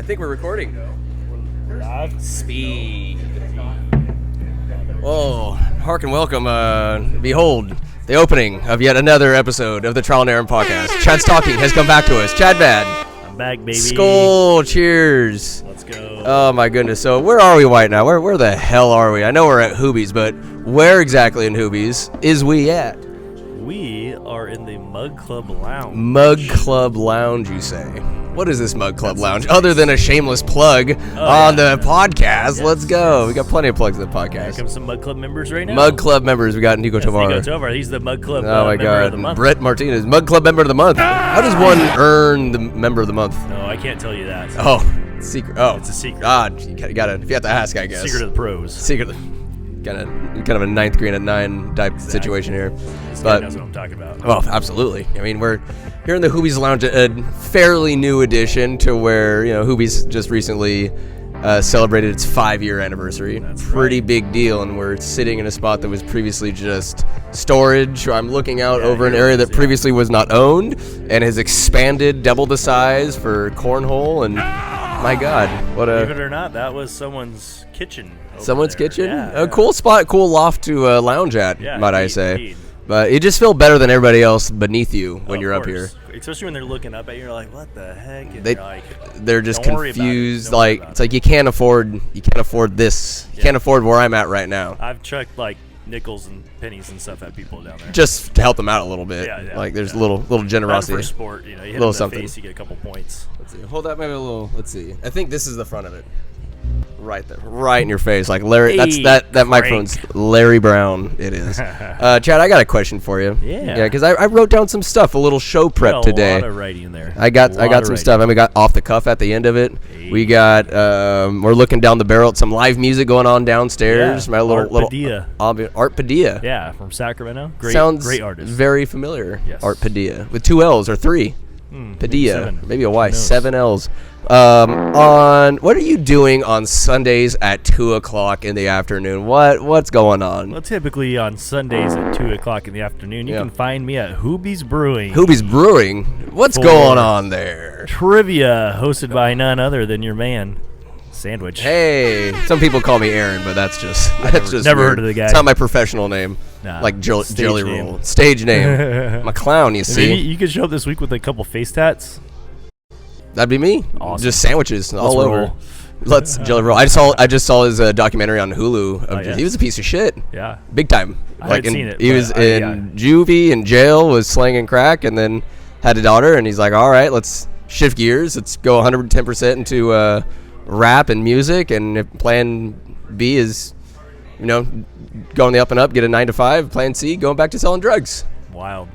I think we're recording. Speed. Whoa, hark and welcome. Behold, the opening of yet another episode of the Trial and Error podcast. Chad's Talking has come back to us. Chadman. I'm back, baby. Skull, cheers. Let's go. Oh, my goodness. So where are we right now? Where the hell are we? I know we're at Hooby's, but where exactly in Hooby's is we at? We are in the Mug Club Lounge. Mug Club Lounge, you say? What is this Mug Club Lounge? Other than a shameless plug on the podcast. Let's go. We got plenty of plugs in the podcast. Here comes some Mug Club members right now. Mug Club members. We got Nico Tovar. Nico Tovar. He's the Mug Club oh my member God. of the month. Brett Martinez, Mug Club member of the month. How does one earn the member of the month? No, I can't tell you that. Oh, secret. Oh, it's a secret. God, you gotta. If you have to ask, I guess. Secret of the pros. Secret. Kind of a ninth grade at 9 type situation here. But knows what I'm talking about. Well, absolutely. I mean, we're here in the Hooby's Lounge, a fairly new addition to where, you know, Hooby's just recently celebrated its 5-year anniversary. That's pretty right. Big deal, and we're sitting in a spot that was previously just storage. I'm looking out over an area that previously was not owned and has expanded, double the size for cornhole, and my God, what a... Believe it or not, that was someone's kitchen. Someone's kitchen? Yeah, a cool spot, cool loft to lounge at, might I say. Indeed. But you just feel better than everybody else beneath you when you're up here. Especially when they're looking up at you, you're like, what the heck? And they're just don't worry about it. confused. Don't worry Like, it's about like you can't afford this. You can't afford where I'm at right now. I've chucked like nickels and pennies and stuff at people down there. Just to help them out a little bit. Yeah. Like there's a little generosity. For sport, you know, you hit little in the something. face, you get a couple points. Let's see. Hold that maybe a little. Let's see. I think this is the front of it. Right there, right in your face, like Larry. Hey, that microphone's Larry Brown. It is. Chad, I got a question for you. Yeah. Because I wrote down some stuff, a little show prep today. A lot of writing in there. I got some stuff. I mean, we got off the cuff at the end of it. Hey. We got we're looking down the barrel at some live music going on downstairs. Yeah. My little Padilla. Art Padilla. Yeah, from Sacramento. Sounds great artist. very familiar. Yes. Art Padilla with 2 L's or 3. Padilla, maybe a Y. Who knows? 7 L's. On what are you doing on Sundays at 2:00 in the afternoon? What's going on? Well, typically on Sundays at 2:00 in the afternoon, you can find me at Hooby's Brewing. Hooby's Brewing. What's going on there? Trivia hosted by none other than your man, Sandwich. Hey, some people call me Aaron, but that's just never weird. heard of the guy. It's not my professional name. Nah, like Jelly name. Roll. Stage name. I'm a clown, you see. Maybe you could show up this week with a couple face tats. That'd be me. Awesome. Just sandwiches all Let's over. roll. Let's Jelly Roll. I just saw his documentary on Hulu. yes. He was a piece of shit. Yeah. Big time. I haven't seen it, He but was in juvie and jail, was slanging crack, and then had a daughter. And he's like, all right, let's shift gears. Let's go 110% into rap and music. And if plan B is, going the up and up, get a 9 to 5. Plan C, going back to selling drugs. Wild.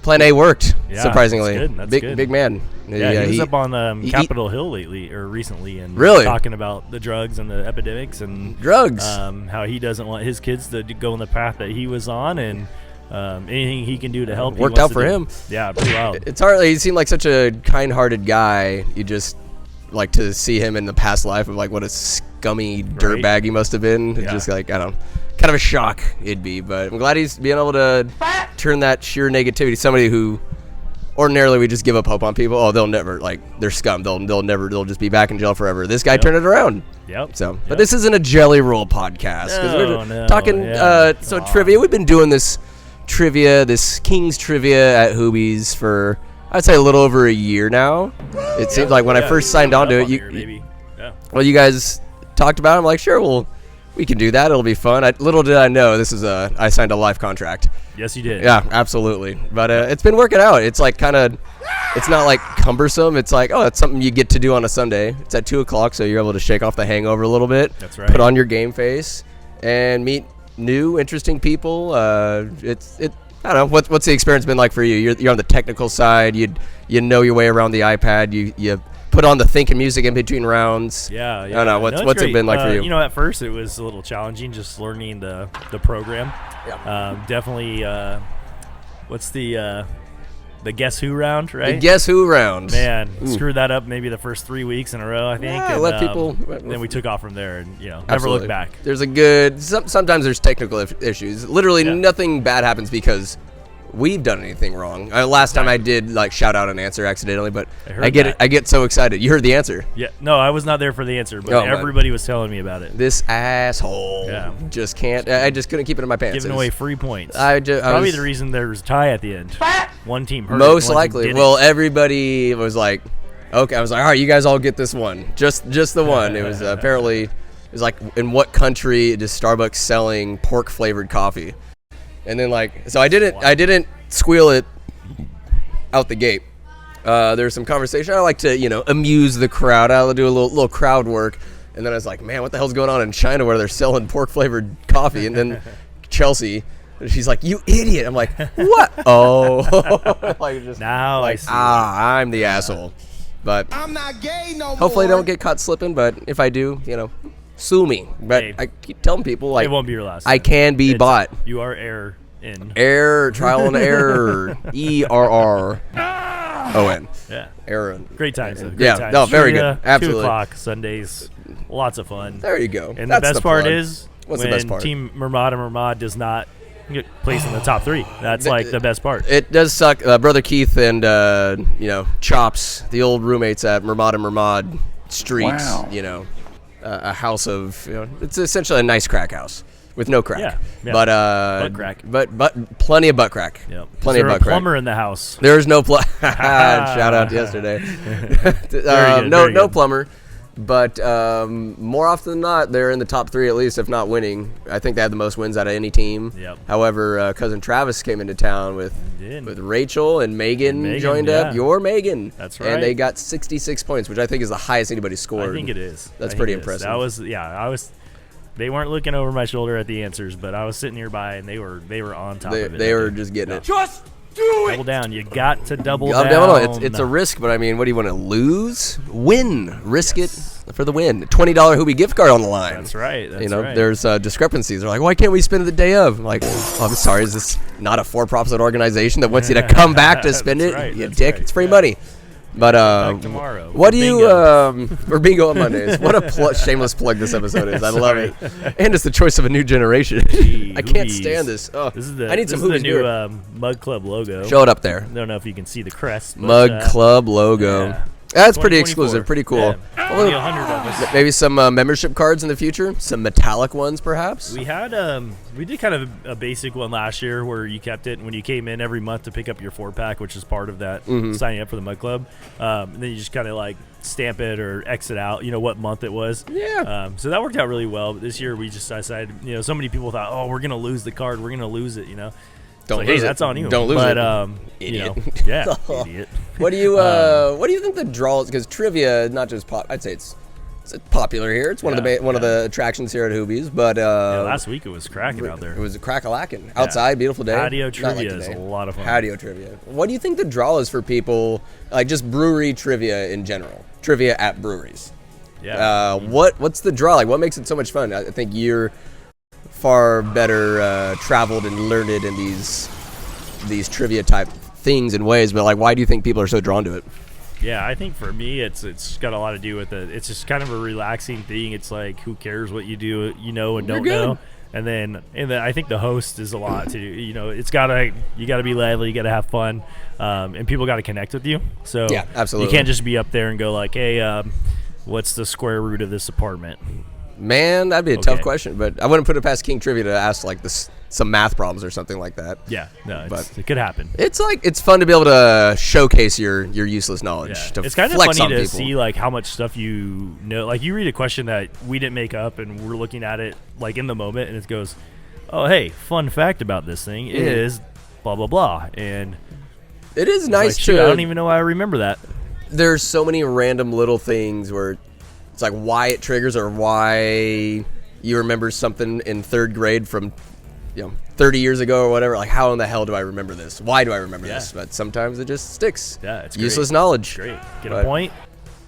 Plan A worked, Yeah, surprisingly. that's good. Big man. Yeah, he was up on Capitol Hill recently, and really talking about the drugs and the epidemics and drugs. How he doesn't want his kids to go in the path that he was on, and anything he can do to help. Worked out for him. Yeah, pretty wild. It's hard. He seemed like such a kind-hearted guy. You just like to see him in the past life of like what a scummy dirtbag he must have been. It's just like, I don't know. Kind of a shock it'd be, but I'm glad he's being able to turn that sheer negativity. Somebody who ordinarily we just give up hope on people. Oh, they'll never, they're scum. They'll just be back in jail forever. This guy turned it around. Yep. So, but this isn't a Jelly Roll podcast. No, talking trivia. We've been doing this King's trivia at Hooby's for, I'd say, a little over a year now. It seems like when I first signed on to it, well, you guys talked about it. I'm like, sure, we can do that. It'll be fun. Little did I know this is I signed a life contract. Yes, you did. Yeah, absolutely. But it's been working out. It's like it's not like cumbersome. It's like, it's something you get to do on a Sunday. It's at 2:00, so you're able to shake off the hangover a little bit. That's right. Put on your game face and meet new, interesting people. I don't know. What's the experience been like for you? You're on the technical side. You know your way around the iPad. You put on the thinking music in between rounds. Yeah. I don't know. What's it been like for you? At first it was a little challenging just learning the program. Yeah. Definitely. What's the Guess Who round, right? The Guess Who round. Man, screwed that up maybe the first 3 weeks in a row, I think. Yeah, and, let people. Then we took off from there, and never Absolutely. looked back. There's a good. Sometimes there's technical issues. Literally, nothing bad happens because we've done anything wrong. Last time I did like shout out an answer accidentally, but I get so excited. You heard the answer. Yeah, no, I was not there for the answer, but everybody was telling me about it. This asshole just can't. I just couldn't keep it in my pants. Giving away free points. Probably the reason there was a tie at the end. One team heard most it, likely. Well, everybody was like, okay. I was like, all right, you guys all get this one. Just the one. It was apparently. It was like, in what country is Starbucks selling pork flavored coffee? And then so I didn't squeal it out the gate. There's some conversation. I like to amuse the crowd. I'll do a little crowd work. And then I was like, man, what the hell's going on in China where they're selling pork flavored coffee? And then Chelsea, she's like, you idiot. I'm like, what? Oh, now I see. I'm the asshole. But I'm not gay no more. Hopefully I don't get caught slipping. But if I do, sue me. But I keep telling people it won't be your last. I can be bought. You are error trial and error. ERRON. Yeah. Aaron. Great times. Times. No, very good. Absolutely. 2:00 Sundays. Lots of fun. There you go. And the best part is what's when the best part? Team Mermad does not get placed in the top 3. That's the best part. It does suck. Brother Keith and Chops, the old roommates at Mermad Street. Wow. A house of it's essentially a nice crack house with no crack. Yeah. But butt crack. But plenty of butt crack. Yep. Plenty of butt crack. Is there a plumber in the house? There's no shout out to yesterday. No plumber. But more often than not, they're in the top 3 at least, if not winning. I think they had the most wins out of any team. Yep. However, cousin Travis came into town with Rachel and Megan joined up. Your Megan. That's right. And they got 66 points, which I think is the highest anybody scored. I think it is. That's pretty impressive. They weren't looking over my shoulder at the answers, but I was sitting nearby, and they were on top of it. They were just getting it. Just do it. Double down. You got to double down. It's a risk, but I mean, what do you want to lose? Win. Risk it for the win. $20 Hooby gift card on the line. That's right. There's discrepancies. They're like, why can't we spend it the day of? I'm like, I'm sorry, is this not a for-profit organization that wants you to come back to spend it? Right, you dick. It's free money. But back tomorrow. What do you for bingo on Mondays? What a shameless plug this episode is. I love it, and it's the choice of a new generation. I can't stand this. Oh, I need some Hooby's new beer. Mug Club logo. Show it up there. I don't know if you can see the crest. Mug Club logo. Yeah. That's pretty exclusive. Pretty cool. Yeah. Only 100 of us. Maybe some membership cards in the future. Some metallic ones, perhaps. We had we did kind of a basic one last year where you kept it when you came in every month to pick up your 4-pack, which is part of that signing up for the Mug Club. And then you just kind of stamp it or exit out, what month it was. Yeah. So that worked out really well. But this year we just decided, so many people thought, oh, we're gonna lose the card, we're gonna lose it, Don't lose it. That's on you. Don't lose it. Idiot. Idiot. What do you think the draw is? Because trivia, not just pop. I'd say it's popular here. It's one of the attractions here at Hooby's. But last week it was cracking out there. It was a crack-a-lackin'. Outside, beautiful day. Patio trivia is a lot of fun. Patio trivia. What do you think the draw is for people, just brewery trivia in general? Trivia at breweries. Yeah. What's the draw? What makes it so much fun? I think you're far better traveled and learned in these trivia type things and ways, but why do you think people are so drawn to it? Yeah, I think for me it's got a lot to do with it. It's just kind of a relaxing thing. It's who cares what you do, and don't know. And then I think the host is a lot too. You gotta be lively, you gotta have fun, and people gotta connect with you. So yeah, absolutely. You can't just be up there and go hey, what's the square root of this apartment? Man, that'd be a tough question, but I wouldn't put it past King Trivia to ask some math problems or something like that. Yeah, no, it could happen. It's fun to be able to showcase your useless knowledge. Yeah. To it's kind of flex funny on to people. see how much stuff you know. You read a question that we didn't make up, and we're looking at it in the moment, and it goes, "Oh, hey, fun fact about this thing is blah blah blah," and it is nice I don't even know why I remember that. There's so many random little things where it's why it triggers or why you remember something in 3rd grade from 30 years ago or whatever. How in the hell do I remember this? Why do I remember this? But sometimes it just sticks. Yeah, it's useless great. knowledge. Great. Get a point.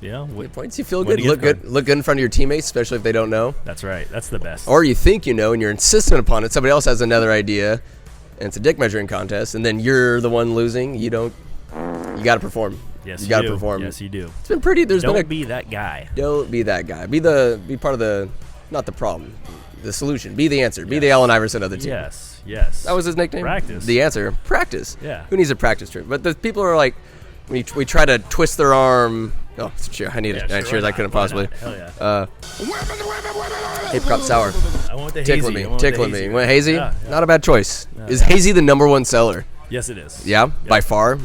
Get points. You feel good. Look good in front of your teammates, especially if they don't know. That's right. That's the best. Or you think and you're insistent upon it. Somebody else has another idea, and it's a dick measuring contest, and then you're the one losing. You got to perform. Yes, you got to perform. Yes, you do. It's been pretty. Don't be that guy. Don't be that guy. Be part of the, not the problem, the solution. Be the answer. Be the Allen Iverson of the team. Yes. Yes. That was his nickname? Practice. The answer, practice. Yeah. Who needs a practice trip? But the people are like, we try to twist their arm. Oh, cheers. I need it. Sure, Cheers. I couldn't possibly. Hell yeah. Apricot sour. I want the Tickling hazy. me. Tickling me. You want hazy? Yeah. Not a bad choice. Is hazy the number one seller? Yes, it is. Yeah? By far?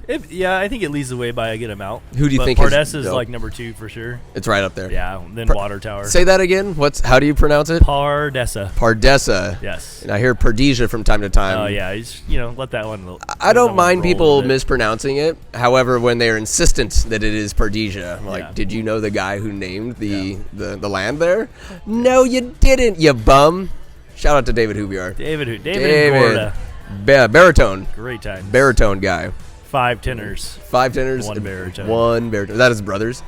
I think it leads the way by a good amount. Who do you think Pardessa is dope? like number 2 for sure. It's right up there. Yeah, then Water Tower. Say that again. How do you pronounce it? Pardessa. Pardessa. Yes. And I hear Perdisia from time to time. Oh yeah, let that one. I don't mind people mispronouncing it. However, when they're insistent that it is Perdisia, I'm like, did you know the guy who named the land there? No, you didn't, you bum. Shout out to David Hooby. David Gorda. Baritone. Great time. Baritone guy. 5 tenors. 5 tenors. One baritone. One baritone. That is brothers.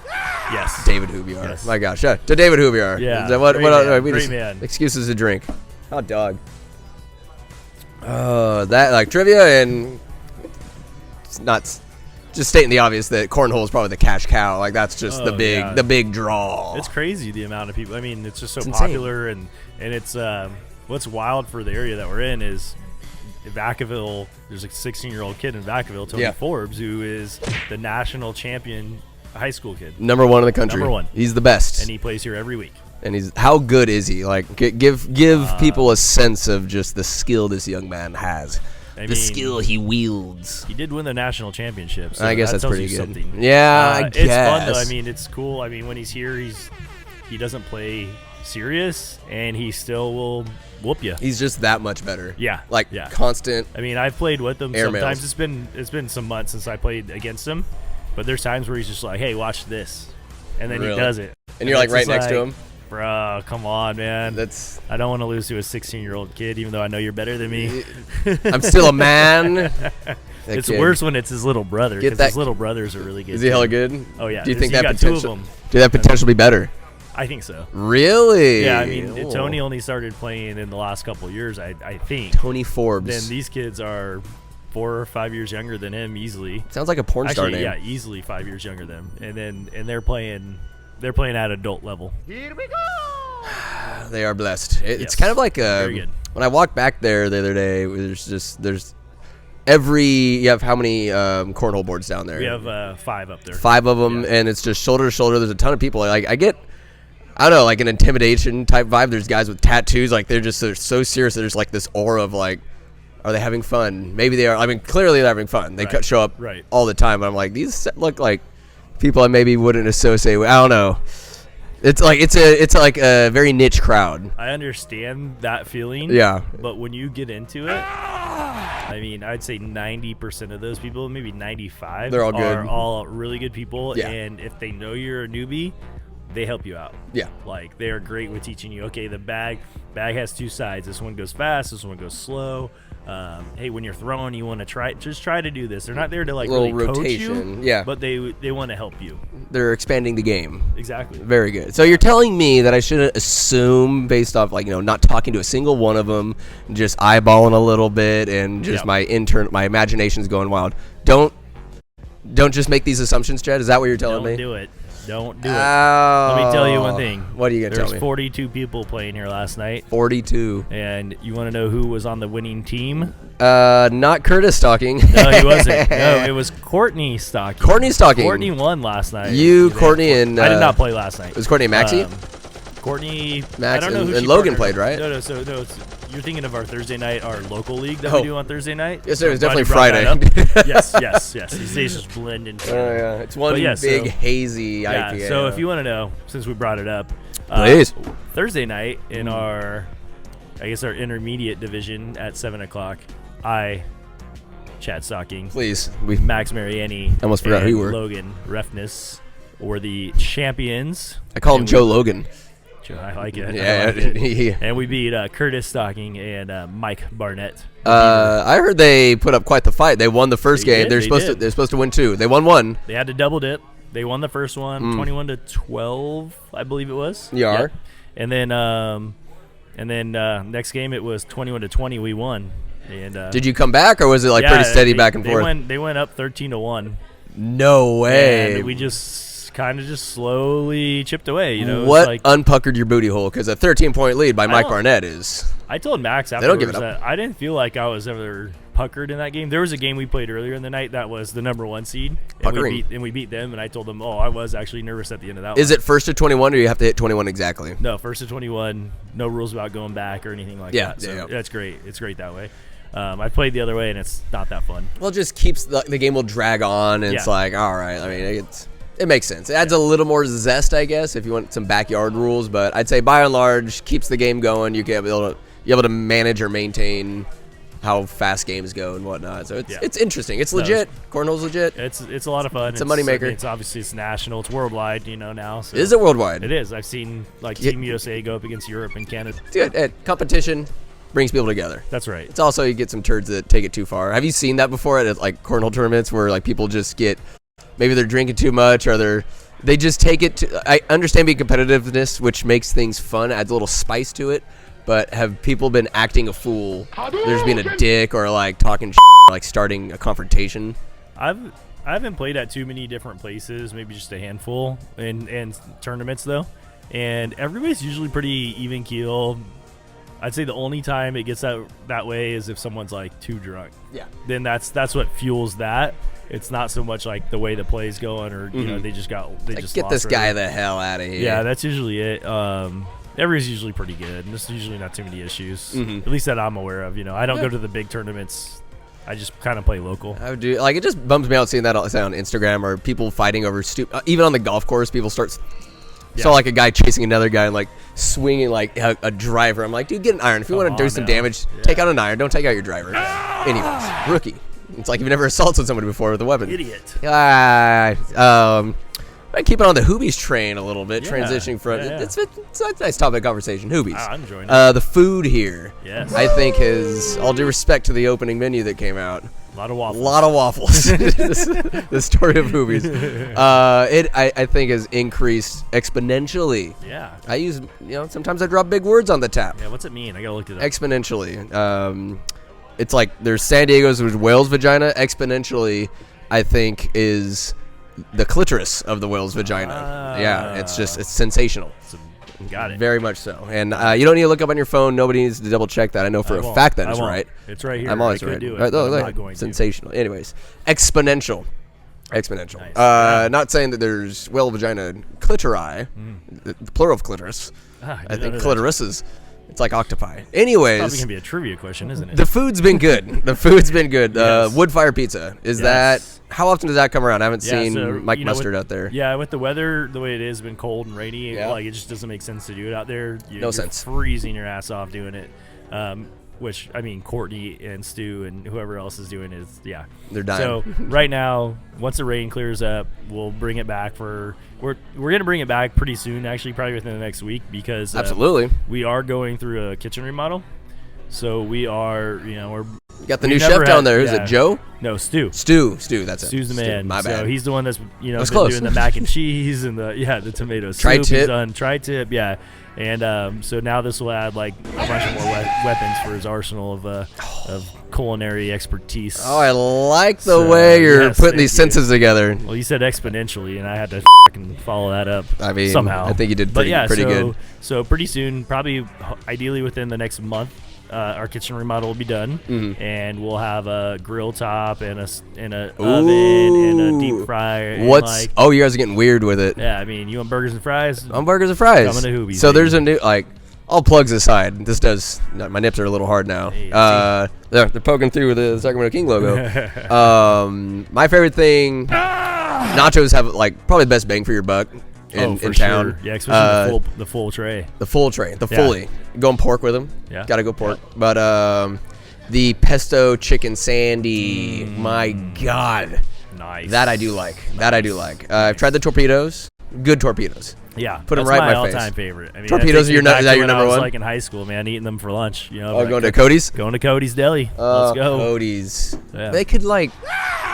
Yes. David Hooby. Yes. My gosh. To David Hooby. Yeah. Great man. Excuses to drink. Hot dog. That like trivia and it's not just stating the obvious that cornhole is probably the cash cow. Like that's just the big draw. It's crazy the amount of people. I mean, it's just so It's popular and it's what's wild for the area that we're in is Vacaville. There's a 16-year-old kid in Vacaville, Tony Forbes, who is the national champion high school kid. Number 1 in the country. Number 1. He's the best. And he plays here every week. And how good is he? Like give people a sense of just the skill this young man has. The skill he wields. He did win the national championship. So I guess that that's pretty good. Something. Yeah, I guess. It's fun though. I mean, it's cool. I mean, when he's here, he doesn't play serious, and he still will whoop you. He's just that much better. Yeah, constant. I mean, I've played with him sometimes. Mails. It's been some months since I played against him, but there's times where he's just like, "Hey, watch this," and then he does it, and you're like right next to him. Bro, come on, man. I don't want to lose to a 16-year-old kid, even though I know you're better than me. I'm still a man. It's worse when it's his little brother, because his little brothers are really good. Is he hella good? Oh yeah. Do you think that potential? 2 of them. Do that potential be better? I think so. Really? Yeah, I mean, Tony only started playing in the last couple of years, I think. Tony Forbes. Then these kids are 4 or 5 years younger than him easily. Sounds like a porn star name. Yeah, easily 5 years younger than him. And they're playing at adult level. Here we go. They are blessed. It's kind of like very good. When I walked back there the other day, you have how many cornhole boards down there? We have 5 up there. 5 of them, and it's just shoulder to shoulder. There's a ton of people. Like I don't know, like an intimidation type vibe. There's guys with tattoos, like they're so serious. There's like this aura of like, are they having fun? Maybe they are. I mean, clearly they're having fun. They show up all the time. But I'm like, these look like people I maybe wouldn't associate with. I don't know. It's like a very niche crowd. I understand that feeling. Yeah. But when you get into it, I mean, I'd say 90% of those people, maybe 95, they're all good. Are all really good people. Yeah. And if they know you're a newbie, they help you out. Yeah. Like they are great with teaching you. Okay, the bag has 2 sides. This one goes fast. This one goes slow. Hey, when you're throwing, you want to try to do this. They're not there to like really rotation. Coach you, but they want to help you. They're expanding the game. Exactly. Very good. So you're telling me that I shouldn't assume based off not talking to a single one of them, just eyeballing a little bit, and just my imagination's going wild. Don't just make these assumptions, Chad. Is that what you're telling me? Don't do it. Let me tell you one thing. What are you gonna tell me? There's 42 people playing here last night. 42. And you want to know who was on the winning team? Not Curtis Stocking. No, he wasn't. No, it was Courtney Stocking. Courtney Stocking. Courtney won last night. Courtney, and I did not play last night. It was Courtney and Maxie? Courtney, Max, I don't know who and Logan played, right? No, you're thinking of our Thursday night, our local league that we do on Thursday night? Yes, sir. It was definitely Friday. yes. These days just blend into yeah. It's one big hazy IPA. Yeah, so if you want to know, since we brought it up, please. Thursday night in our intermediate division at 7 o'clock, Chad Stocking, please, Max Mariani, almost forgot who you were. Logan Refness were the champions. I call him Joe Logan. I like it. Yeah, I like it. And we beat Curtis Stocking and Mike Barnett. I heard they put up quite the fight. They won the first game. They're supposed to win 2. They won 1. They had to double dip. They won the first one, 21-12, I believe it was. Yeah. And then next game it was 21-20. We won. And did you come back, or was it pretty steady back and forth? They went up 13-1. No way. And we just kind of just slowly chipped away. You know, what like, unpuckered your booty hole? Because a 13-point lead by Mike Barnett is. I told Max don't afterwards give it up. that I didn't feel like I was ever puckered in that game. There was a game we played earlier in the night that was the number 1 seed, and we beat them. And I told them, I was actually nervous at the end of that one. Is it first to 21, or you have to hit 21 exactly? No, first to 21. No rules about going back or anything like that. So yeah. that's great. It's great that way. I played the other way, and it's not that fun. Well, it just keeps the game will drag on, and it's like, all right. I mean, it makes sense. It adds a little more zest, I guess, if you want some backyard rules. But I'd say by and large, keeps the game going. You can be able to manage or maintain how fast games go and whatnot. So it's interesting. It's legit. Cornhole's legit. It's a lot of fun. It's a moneymaker. It's obviously it's national. It's worldwide. Now. So Is it worldwide? It is. I've seen Team USA go up against Europe and Canada. Good. Competition brings people together. That's right. It's also you get some turds that take it too far. Have you seen that before at like cornhole tournaments where like people just get maybe they're drinking too much or they just take it to. I understand being competitiveness, which makes things fun, adds a little spice to it. But have people been acting a fool? There's been a dick or like talking like starting a confrontation. I haven't played at too many different places, maybe just a handful in tournaments though, and everybody's usually pretty even keel. I'd say the only time it gets that way is if someone's like too drunk. Yeah. Then that's what fuels that. It's not so much like the way the play's going or you know they just get this guy the hell out of here. Yeah, that's usually it. Everybody's usually pretty good, and there's usually not too many issues. At least that I'm aware of. I don't go to the big tournaments. I just kind of play local. I do. Like it just bums me out seeing that on Instagram or people fighting over even on the golf course. People start. Saw like a guy chasing another guy and like swinging like a driver. I'm like, dude, get an iron. If you want to do some damage, take out an iron. Don't take out your driver. Anyways, rookie. It's like you've never assaulted somebody before with a weapon. Idiot. I keep it on the Hoobies train a little bit, transitioning from it's a nice topic of conversation. Hoobies. I'm enjoying it. The food here, I think, has all due respect to the opening menu that came out. A lot of waffles. The story of Hoobies. I think has increased exponentially. Yeah. I use sometimes I drop big words on the tap. Yeah. What's it mean? I gotta look it up. Exponentially. It's like there's San Diego's whale's vagina. Exponentially, I think is the clitoris of the whale's vagina. It's sensational. Got it. Very much so. And you don't need to look up on your phone. Nobody needs to double check that. I know for a fact that is right. It's right here. I'm always right. Do it, I'm not going sensational. To. Anyways, exponential. Nice. Not saying that there's whale vagina clitori, the plural of clitoris. I think clitorises. It's like octopi. Anyways, probably gonna be a trivia question, isn't it? The food's been good. Wood fire pizza. Is that? How often does that come around? I haven't seen Mike Mustard out there. Yeah, with the weather the way it is, been cold and rainy. Like it just doesn't make sense to do it out there. You're freezing your ass off doing it. Which I mean, Courtney and Stu and whoever else is doing is they're dying. So right now, once the rain clears up, we'll bring it back for. We're gonna bring it back pretty soon. Actually, probably within the next week because absolutely we are going through a kitchen remodel. So we are, we're. You got the new chef down there. Is it Joe? No, Stu. That's it. Stu's the man. My bad. So he's the one that's been close. doing the mac and cheese and the tomato soup. Tri-tip, yeah. And so now this will add like a bunch of more weapons for his arsenal of culinary expertise. Oh, I like the way you're putting these sentences together. Well, you said exponentially, and I had to follow that up. I mean, somehow. I think you did pretty good. So pretty soon, probably ideally within the next month. Our kitchen remodel will be done, and we'll have a grill top and an oven and a deep fryer. You guys are getting weird with it. Yeah, I mean, you want burgers and fries? I'm burgers and fries. Coming to Hooby. So there's a new all plugs aside. This does my nips are a little hard now. They're poking through the Sacramento King logo. My favorite thing, nachos have probably the best bang for your buck. In town. Sure. Yeah, especially the full tray. The fully. Going pork with them. Yeah. Gotta go pork. Yeah. But the pesto chicken sandy, my God. Nice. That I do like. I've tried the torpedoes. Good torpedoes. Yeah. Put them right in my face. That's my all-time favorite. I mean, torpedoes are your number one? I was in high school, man, eating them for lunch. Going to Cody's? Going to Cody's Deli. Let's go. Cody's. Yeah. They could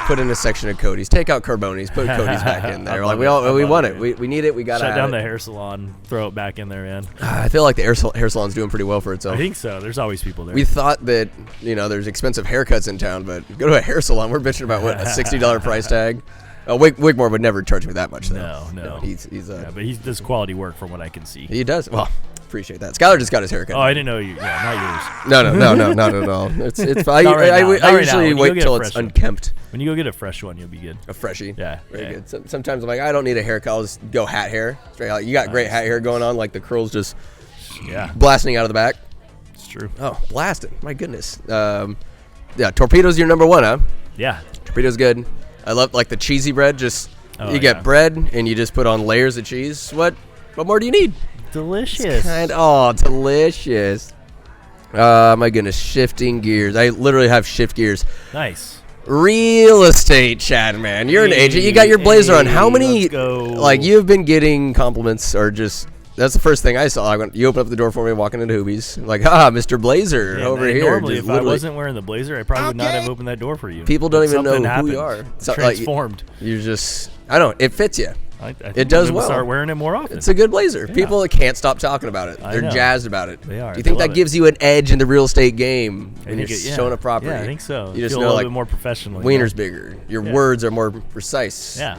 put in a section of Cody's. Take out Carboni's. Put Cody's back in there. We want it. We need it. We got to shut down the hair salon. Throw it back in there, man. I feel like the hair salon's doing pretty well for itself. I think so. There's always people there. We thought that there's expensive haircuts in town, but go to a hair salon. We're bitching about a $60 price tag. Wigmore would never charge me that much, though. No. He's but he does quality work from what I can see. he does. Well, appreciate that. Skylar just got his haircut. Oh, I didn't know you. Yeah, No, not at all. It's fine. Not right now. Not I right usually now. wait till it's unkempt. when you go get a fresh one, you'll be good. A freshie. Yeah. Very good. Sometimes I'm like, I don't need a haircut. I'll just go hat hair. Straight out. You got great hat hair going on, like the curls just blasting out of the back. It's true. Oh, blasting. My goodness. Torpedo's your number one, huh? Yeah. Torpedo's good. I love like the cheesy bread. Just you get bread and you just put on layers of cheese. What more do you need? Delicious. Delicious. My goodness, shifting gears. I literally have shift gears. Nice. Real estate, Chadman. You're an agent. You got your blazer on. How many? Like you've been getting compliments or just. That's the first thing I saw. You open up the door for me walking into Hooby's. Like, Mr. Blazer over here. Normally, if I wasn't wearing the blazer, I probably would not have opened that door for you. People don't even know who you are. Transformed. You're just, I don't know. It fits you. I think it does I'm well. Start wearing it more often. It's a good blazer. Yeah. People can't stop talking about it. They're jazzed about it. They are. Do you think that gives you an edge in the real estate game when you're showing a property? Yeah, I think so. You just feel know, a little like, bit more professional. Wiener's bigger. Your words are more precise. Yeah.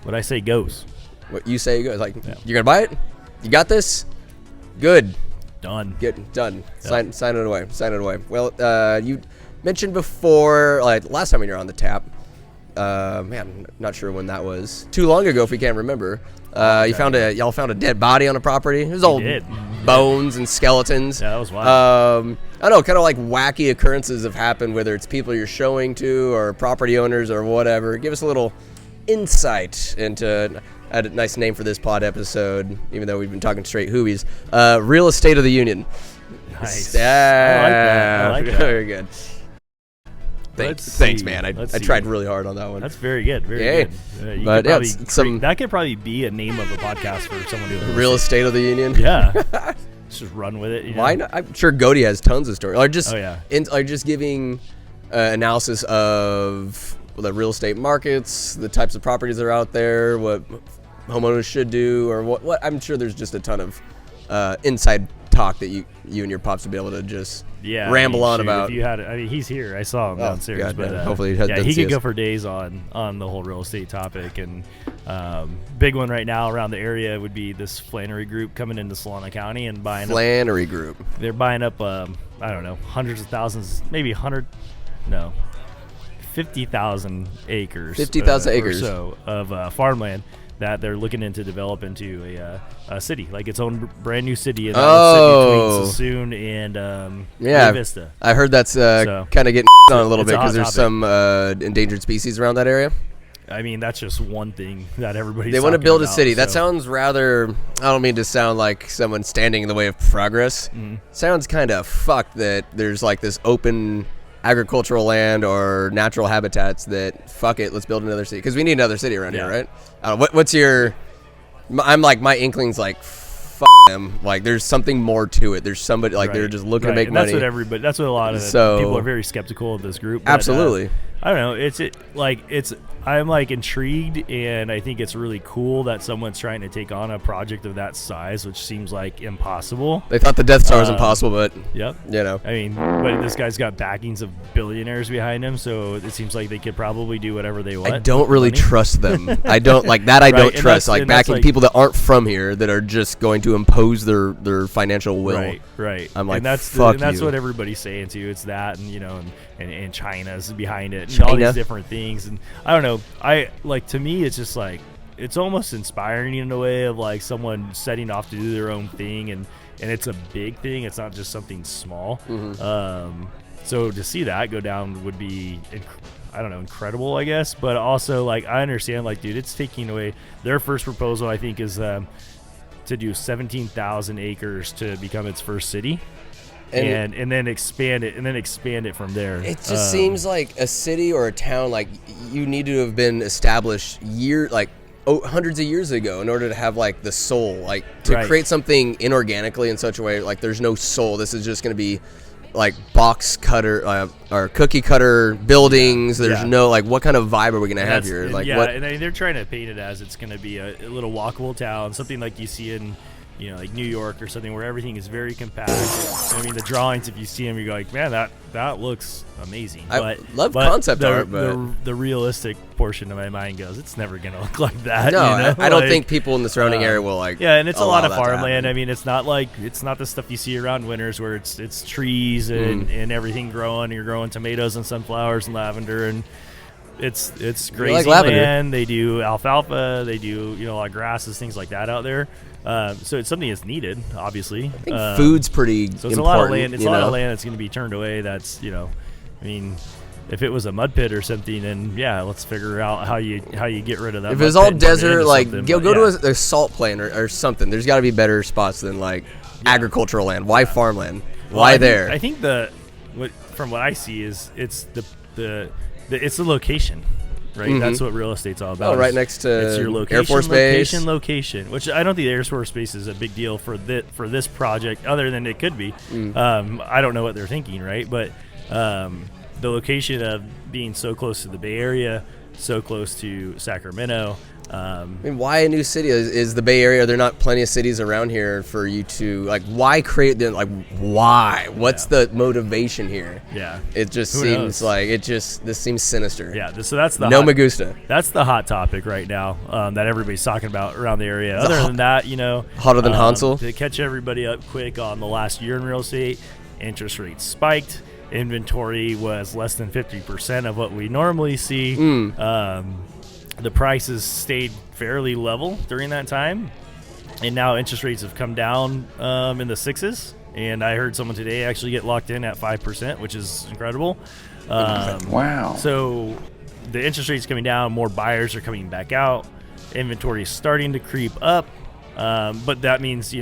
What I say goes. What you say goes. Like, you're going to buy it? You got this? Good. Done. Done. Yep. Sign it away. Sign it away. Well, you mentioned before, like last time when you were on the tap, man, not sure when that was. Too long ago if we can't remember. Y'all found a dead body on a property. It was all bones and skeletons. Yeah, that was wild. I don't know, kind of like wacky occurrences have happened, whether it's people you're showing to or property owners or whatever. Give us a little insight into. I had a nice name for this pod episode, even though we've been talking straight Hoobies. Real Estate of the Union. Nice. Yeah. I like that. Very good. Thanks, man. I tried really hard on that one. That's very good. Very good. But that could probably be a name of a podcast for someone doing Real Estate of the Union. Yeah. Just run with it. You know? Why not? I'm sure Godey has tons of stories. Or just, just giving analysis of the real estate markets, the types of properties that are out there, what homeowners should do, or what. I'm sure there's just a ton of inside talk that you and your pops would be able to just ramble on about. If you had, he's here. I saw him downstairs. God, but hopefully he could go for days on the whole real estate topic. And big one right now around the area would be this Flannery Group coming into Solana County and buying Flannery Group. They're buying up I don't know, hundreds of thousands, maybe 50,000 acres. 50,000 acres or so of farmland that they're looking into develop into a city, like its own brand new city in the city between Sassoon and Vista. I heard that's kind of getting on a little bit because there's some endangered species around that area. I mean, that's just one thing that everybody's They want to build a city. That sounds rather, I don't mean to sound like someone standing in the way of progress. Sounds kind of fucked that there's like this open agricultural land or natural habitats that fuck it, let's build another city because we need another city around here, right? What's your? I'm like my inkling's like fuck them. Like there's something more to it. There's somebody like they're just looking to make money. That's what a lot of people are very skeptical of this group. But, absolutely. I don't know. I'm like intrigued, and I think it's really cool that someone's trying to take on a project of that size, which seems like impossible. They thought the Death Star was impossible, but I mean, but this guy's got backings of billionaires behind him, so it seems like they could probably do whatever they want. I don't really trust them. I don't like that. I don't trust like backing people that aren't from here that are just going to impose their financial will. Right. I'm like, and that's what everybody's saying too. It's that, and and China's behind it, and all these different things, and I don't know. To me, it's just like it's almost inspiring in a way of like someone setting off to do their own thing, and it's a big thing. It's not just something small. So to see that go down would be, incredible, I guess. But also, like, I understand, like, dude, it's taking away their first proposal. I think is to do 17,000 acres to become its first city. And then expand it from there. It just seems like a city or a town, like you need to have been established hundreds of years ago in order to have like the soul, like to create something inorganically in such a way like there's no soul. This is just going to be like box cutter or cookie cutter buildings. There's no like what kind of vibe are we going to have here? Like what? And they're trying to paint it as it's going to be a little walkable town, something like you see in like New York or something where everything is very compact. I mean, the drawings, if you see them, you go like, man, that looks amazing. I love concept art, but the realistic portion of my mind goes, it's never gonna look like that. No, you know? I don't think people in the surrounding area will like. Yeah, and it's a lot of allow that to farmland. happen. I mean, it's not the stuff you see around winters where it's trees and everything growing. You're growing tomatoes and sunflowers and lavender, and it's grazing land. They do alfalfa. They do a lot of grasses, things like that out there. So it's something that's needed, obviously. I think food's pretty so it's important. A lot of land. It's a lot of land that's going to be turned away. That's I mean, if it was a mud pit or something, then yeah, let's figure out how you get rid of that. If it was all desert, like go to a salt plain or something. There's got to be better spots than like agricultural land. Why farmland? Why there? I think from what I see is it's the location. Right, that's what real estate's all about. Oh, right next to it's your location, Air Force Base. Location. Which I don't think the Air Force Base is a big deal for this project, other than it could be. I don't know what they're thinking, right? But the location of being so close to the Bay Area, so close to Sacramento. I mean, why a new city? Is the Bay Area? There are not plenty of cities around here for you to like. Why create them? Like, why? What's the motivation here? Yeah, it just Who seems knows? like this seems sinister. Yeah, so that's the me gusta. That's the hot topic right now that everybody's talking about around the area. Other than that, hotter than Hansel. To catch everybody up quick on the last year in real estate, interest rates spiked. Inventory was less than 50% of what we normally see. The prices stayed fairly level during that time, and now interest rates have come down in the 6s. And I heard someone today actually get locked in at 5%, which is incredible. Wow! So the interest rates coming down, more buyers are coming back out. Inventory is starting to creep up, but that means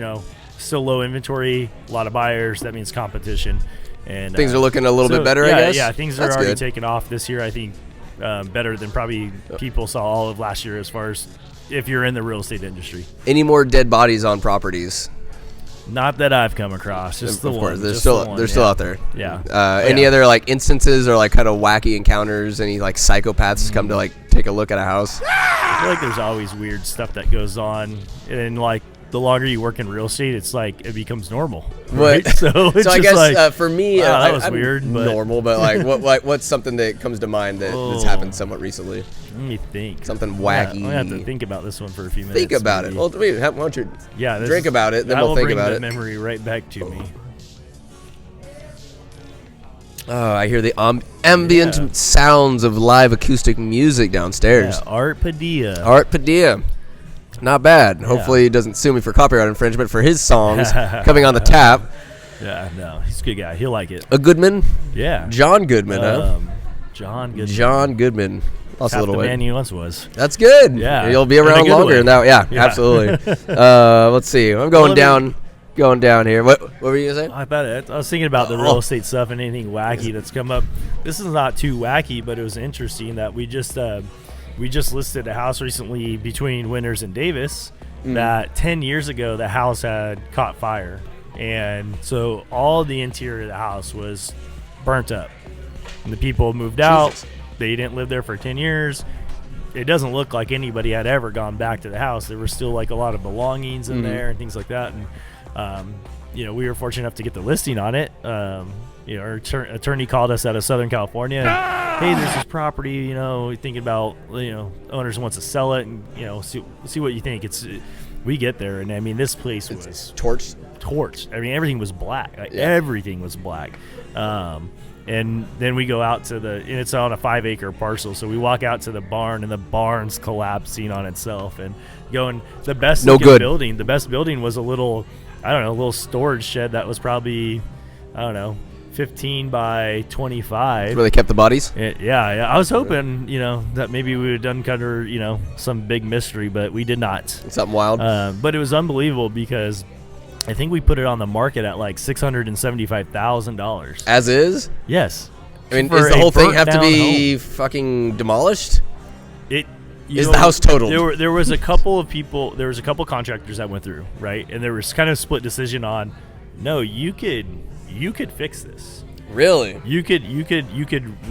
still low inventory, a lot of buyers. That means competition, and things are looking a little bit better. I guess. Yeah, things are already taking off this year. I think. Better than probably people saw all of last year as far as if you're in the real estate industry. Any more dead bodies on properties? Not that I've come across. Just the of course, one. they're still out there. Yeah. Any other like instances or like kind of wacky encounters? Any like psychopaths come to like take a look at a house? I feel like there's always weird stuff that goes on, and like the longer you work in real estate, it's like it becomes normal. Right? So I guess for me, that was I'm weird. Normal, but like what's something that comes to mind that's happened somewhat recently? Let me think. Something wacky. I have to think about this one for a few minutes. Think about it. Well, why don't you drink about it, then we'll think about it. Memory right back to me. Oh, I hear the ambient sounds of live acoustic music downstairs. Yeah, Art Padilla. Not bad. Hopefully he doesn't sue me for copyright infringement for his songs coming on the tap. Yeah, no, he's a good guy. He'll like it. A Goodman? Yeah. John Goodman, huh? John Goodman. John Goodman. Half a little the man he once was. That's good. Yeah. You'll be around longer now. Yeah, absolutely. Let's see. I'm going down here. What were you going to say? I was thinking about the real estate stuff and anything wacky that's come up. This is not too wacky, but it was interesting that we just listed a house recently between Winters and Davis that 10 years ago the house had caught fire. And so all the interior of the house was burnt up. And the people moved out. They didn't live there for 10 years. It doesn't look like anybody had ever gone back to the house. There were still like a lot of belongings in there and things like that. And, we were fortunate enough to get the listing on it. Our attorney called us out of Southern California. And, hey, there's this property, thinking about, owners wants to sell it and, see what you think. We get there, and I mean, this place was torched. I mean, everything was black. Everything was black. And then we go out and it's on a 5-acre parcel. So we walk out to the barn, and the barn's collapsing on itself. And the best building. The best building was a little storage shed that was probably, 15 by 25. Where they kept the bodies? Yeah. I was hoping, that maybe we would uncover, some big mystery, but we did not. Something wild. But it was unbelievable because I think we put it on the market at like $675,000. As is? Yes. I mean, does the whole thing have to be fucking demolished? Is the house totaled? There was a couple of people. There was a couple contractors that went through, right, and there was kind of split decision on. No, you could fix this. Really? You could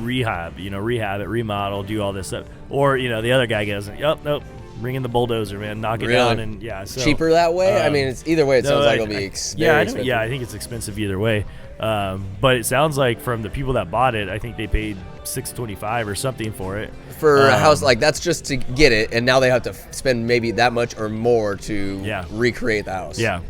rehab it, remodel, do all this stuff. Or the other guy goes, nope, bring in the bulldozer, man, knock it down, and so, cheaper that way. I mean, it's either way. It sounds like it'll be expensive. I think it's expensive either way. But it sounds like from the people that bought it, I think they paid $625 or something for it. For a house, like that's just to get it, and now they have to spend maybe that much or more to recreate the house. Yeah.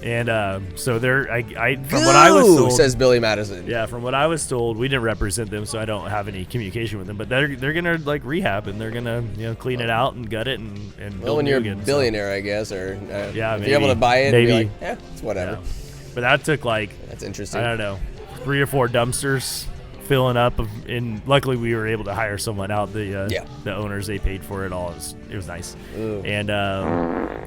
And so they're, from what I was told, says Billy Madison. Yeah, from what I was told, we didn't represent them, so I don't have any communication with them. But they're gonna like rehab, and they're gonna clean it out and gut it and build when you're again, a billionaire, I guess, or if maybe, you're able to buy it, maybe. and be like, it's whatever. Yeah. But that took that's interesting. I don't know, 3 or 4 dumpsters filling up and luckily we were able to hire someone out. The owners, they paid for it all. It was nice. Ooh. And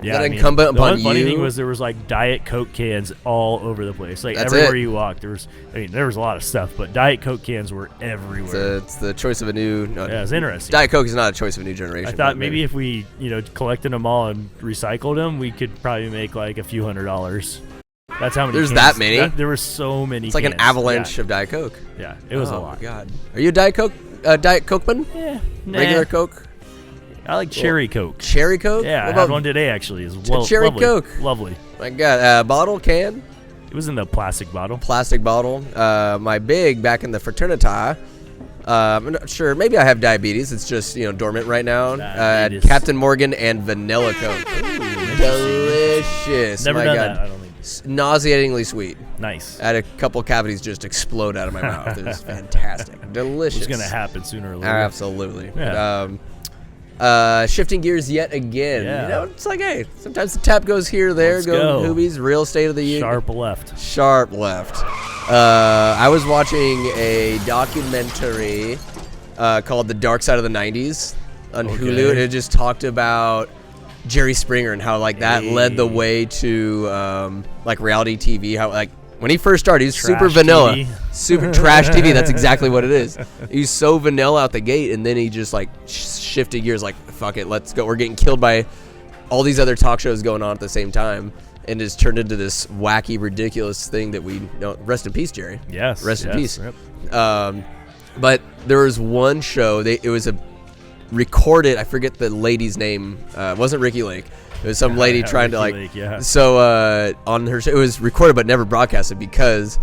incumbent upon the funny you? thing was there was like Diet Coke cans all over the place. Like That's everywhere it. you walked, there was a lot of stuff, but Diet Coke cans were everywhere. It's the choice of a new. It's interesting. Diet Coke is not a choice of a new generation. I thought maybe if we collected them all and recycled them, we could probably make like a few $100s. That's how many. There's cans. that many. There were so many. It's like an avalanche of Diet Coke. Yeah, it was a lot. Oh my God, are you a Diet Cokeman? Yeah, Regular Coke. I like cherry Coke. Cherry Coke? Yeah, what I had one today actually. It's cherry lovely. Coke. Lovely. My God, bottle, can? It was in the plastic bottle. Plastic bottle. My big back in the fraternity. I'm not sure. Maybe I have diabetes. It's just dormant right now. Captain Morgan and vanilla Coke. Delicious. Never my done God. that. I don't think. Nauseatingly sweet. Nice. I had a couple cavities just explode out of my mouth. It was fantastic. Delicious. It's gonna happen sooner or later. Absolutely. Yeah. Shifting gears yet again. Yeah. It's like, hey, sometimes the tap goes here, there, Let's go. Hoobies, real state of the union. Sharp left. Sharp left. I was watching a documentary called The Dark Side of the 90s on Hulu, and it just talked about Jerry Springer and how that led the way to reality TV. How when he first started, he was super vanilla, TV. super trash TV. That's exactly what it is. He's so vanilla out the gate, and then he just shifted gears. Fuck it, let's go. We're getting killed by all these other talk shows going on at the same time, and just turned into this wacky, ridiculous thing that we don't. Rest in peace, Jerry. Yes. Rest in peace. Yep. But there was one show. It was a recorded. I forget the lady's name. It wasn't Ricky Lake. It was some lady trying Ricky to Lake, So on her show, it was recorded but never broadcasted because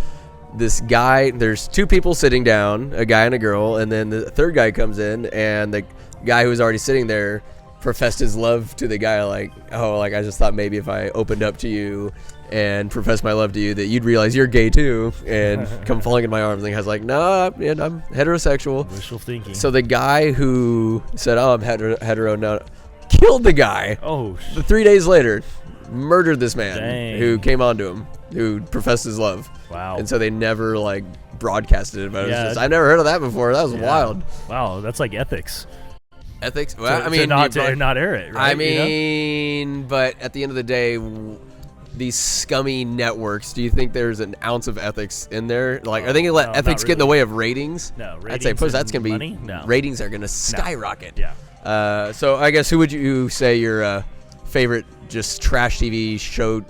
this guy. There's 2 people sitting down, a guy and a girl, and then the third guy comes in, and the guy who was already sitting there professed his love to the guy. I just thought maybe if I opened up to you and professed my love to you, that you'd realize you're gay too and come falling in my arms. And the guy's like, no, man, I'm heterosexual. Wishful thinking. So the guy who said, oh, I'm hetero now, killed the guy. Oh, 3 days later, murdered this man. Dang. Who came on to him, who professed his love. Wow. And so they never broadcasted it. But I never heard of that before. That was wild. Wow, that's like ethics. Ethics? Well, to not air it, right? But at the end of the day, these scummy networks, do you think there's an ounce of ethics in there? Are they going to let ethics get in the way of ratings? No, I'd say that's going to be money? No. Ratings are going to skyrocket. Yeah. So I guess who would you say your favorite just trash TV show,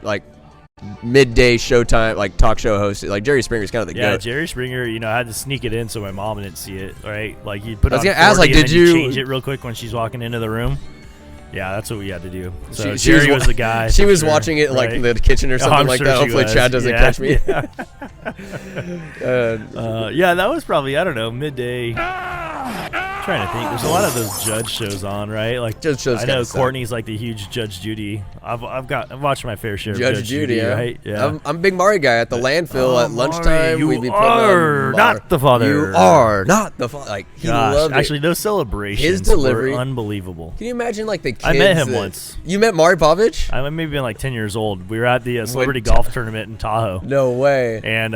midday showtime, talk show host? Jerry Springer's kind of the goat. Yeah, Jerry Springer, I had to sneak it in so my mom didn't see it, right? You put I was on gonna ask, 40 did and then you change it real quick when she's walking into the room? Yeah, that's what we had to do. So she Jerry was the guy. She was watching it in the kitchen or something like that. Hopefully Chad doesn't catch me. Yeah, that was probably, I don't know, midday. Trying to think. There's a lot of those judge shows on, right? Judge shows. I know Courtney's the huge Judge Judy. I've watched my fair share of Judge Judy, right? Yeah. I'm a big Maury guy at the landfill at lunchtime. You we'd be are not the father. You are not the father. He loved it. Actually, those celebrations His delivery were unbelievable. Can you imagine the kids? I met him once. You met Maury Povich? I maybe been 10 years old. We were at the Celebrity Golf Tournament in Tahoe. No way. And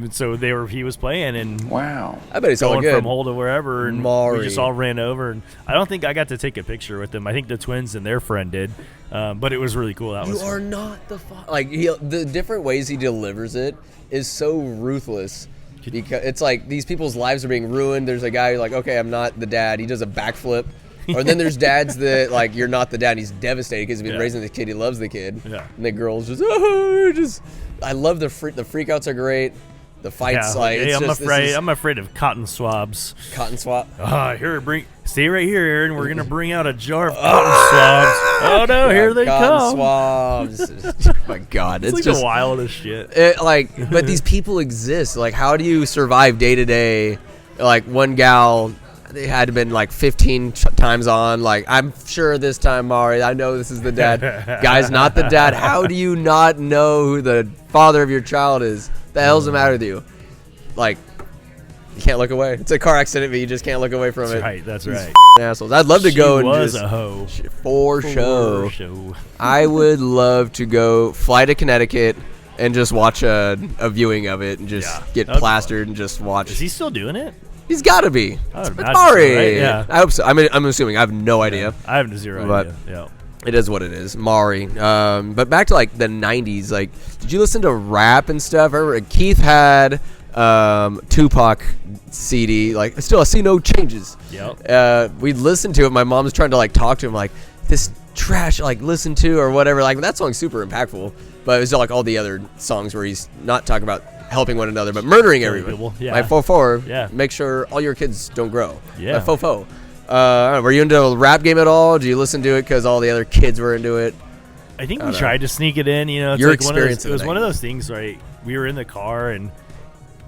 so he was playing, and wow, I bet he's all going good from hole to wherever, and Maury. we just all ran over. And I don't think I got to take a picture with them. I think the twins and their friend did, but it was really cool. You are not the father. The different ways he delivers it is so ruthless. Because it's these people's lives are being ruined. There's a guy who's okay, I'm not the dad. He does a backflip. Or then there's dads that you're not the dad. And he's devastated because he's been raising the kid. He loves the kid. Yeah. And the girl's just I love the freakouts are great. the fights. Yeah, Like, hey, it's I'm afraid of cotton swabs. Cotton swab. Stay right here, Aaron. We're gonna bring out a jar of cotton swabs. Oh no, here they come. Swabs. Oh my God, it's like just the wildest shit. But these people exist. Like, how do you survive day to day? Like, one gal, they had been like 15 times on. Like, I'm sure this time, Mari, I know this is the dad. Guy's not the dad. How do you not know who the father of your child is? The hell's the matter with you? Like, you can't look away. It's a car accident, but you just can't look away from it. That's right. Assholes. I'd love to go and was just a hoe. for show. I would love to go fly to Connecticut and just watch a viewing of it and just get plastered and just watch. Is he still doing it? He's got to be. It's Mari. Right? Yeah. I hope so. I'm assuming. I have no idea. I have zero idea. Yeah. It is what it is. Mari. But back to like the 90s. Like, did you listen to rap and stuff? I remember Keith had Tupac CD. Like, still, I see no changes. Yep. We'd listen to it. My mom was trying to like talk to him, like, this trash, like, listen to or whatever. Like, that song's super impactful. But it was like all the other songs where he's not talking about helping one another, but murdering everyone. Yeah. My fofo. Yeah. Make sure all your kids don't grow. Yeah. My fofo. Were you into the rap game at all? Do you listen to it because all the other kids were into it? I think we tried to sneak it in. You know, it's Your like experience. It was one of those things, right? We were in the car and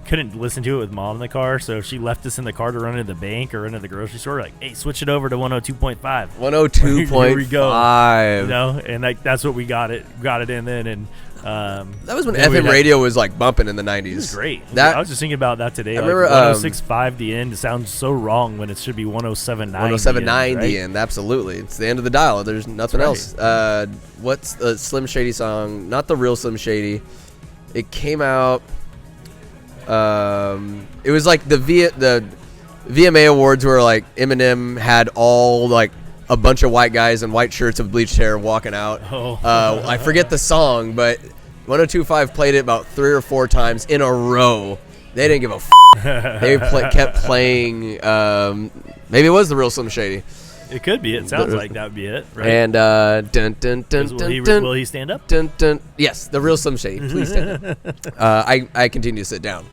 couldn't listen to it with mom in the car, so she left us in the car to run to the bank or run to the grocery store. Like, hey, switch it over to 102.5. 102.5. Here we go. You know, and like that's what we got it in then. And that was when FM radio was like bumping in the 90s. It was great. I was just thinking about that today. I like remember 106.5 the end sounds so wrong when it should be 107.9. 107.9 the end. Absolutely, it's the end of the dial. There's nothing else. What's the Slim Shady song? Not the real Slim Shady. It came out. It was like the VMA awards where like Eminem had all like a bunch of white guys in white shirts with bleached hair walking out. I forget the song, but 102.5 played it about 3 or 4 times in a row. They didn't give a They kept playing. Maybe it was the real Slim Shady. It could be. It sounds like that would be it. Right? And dun dun dun dun dun. Will he stand up? Dun dun. Yes, the real Slim Shady. Please stand up. I continue to sit down.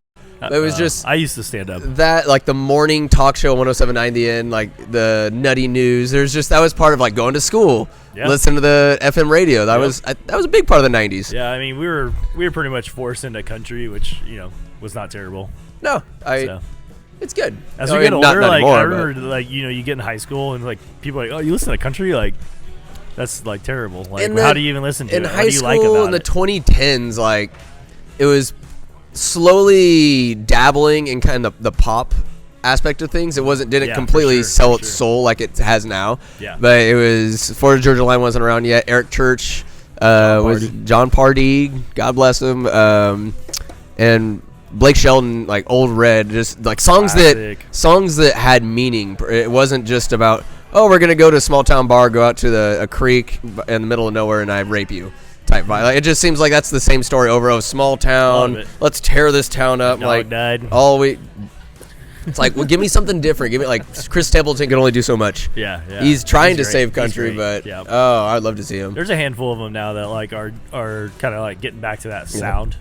It was just I used to stand up. That, like the morning talk show 107.9 the end, like the nutty news. That was part of like going to school, listening to the FM radio. That was a big part of the 90s. Yeah, I mean we were pretty much forced into country, which was not terrible. No, it's good. As we get older, like I remember, like you get in high school and like people are like, oh, you listen to country, like that's like terrible. Like how do you even listen to it? In high school in the 2010s, like it was slowly dabbling in kind of the pop aspect of things. It didn't completely sell its soul like it has now. Yeah. But it was Florida Georgia Line wasn't around yet. Eric Church was John Pardee, God bless him, and Blake Shelton, like Old Red, just like songs that had meaning. It wasn't just about, oh, we're gonna go to a small town bar, go out to a creek in the middle of nowhere, and I rape you. Type vibe. Like, it just seems like that's the same story over a small town. Let's tear this town up. Like died. It's like, well, give me something different. Give me like Chris Stapleton can only do so much. Yeah. He's trying to save country, but I'd love to see him. There's a handful of them now that like are kind of like getting back to that sound.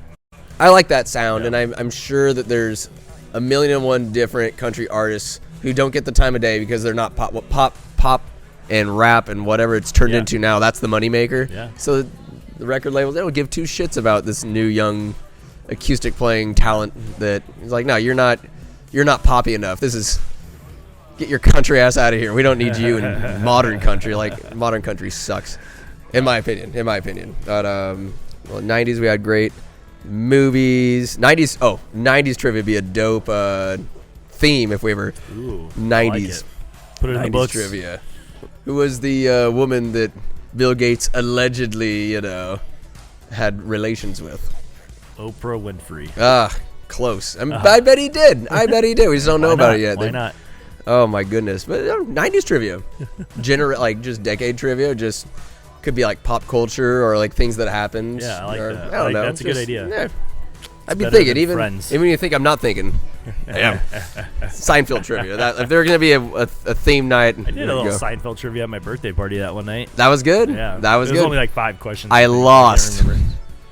I like that sound, and I'm sure that there's 1,000,001 different country artists who don't get the time of day because they're not pop and rap and whatever it's turned into now. That's the moneymaker. Yeah. So the record labels, they don't give 2 shits about this new young acoustic playing talent that is like, no, you're not poppy enough. This is, get your country ass out of here. We don't need you in modern country. Like, modern country sucks, in my opinion. But 90s we had great movies. 90s trivia would be a dope theme if we ever 90s. Like put it in the books. Trivia. Who was the woman that Bill Gates allegedly, had relations with? Oprah Winfrey. Close. I bet he did. We just don't know about it yet. Why not? Oh my goodness! But 90s trivia, like just decade trivia, just could be like pop culture or like things that happened. Yeah, I like that. I don't know. That's a good idea. Yeah. I'd be thinking, even when you think I'm not thinking. I am. Seinfeld trivia. If there's going to be a theme night. I did a little Seinfeld trivia at my birthday party that one night. That was good? Yeah. That was good. It was only like 5 questions. I lost.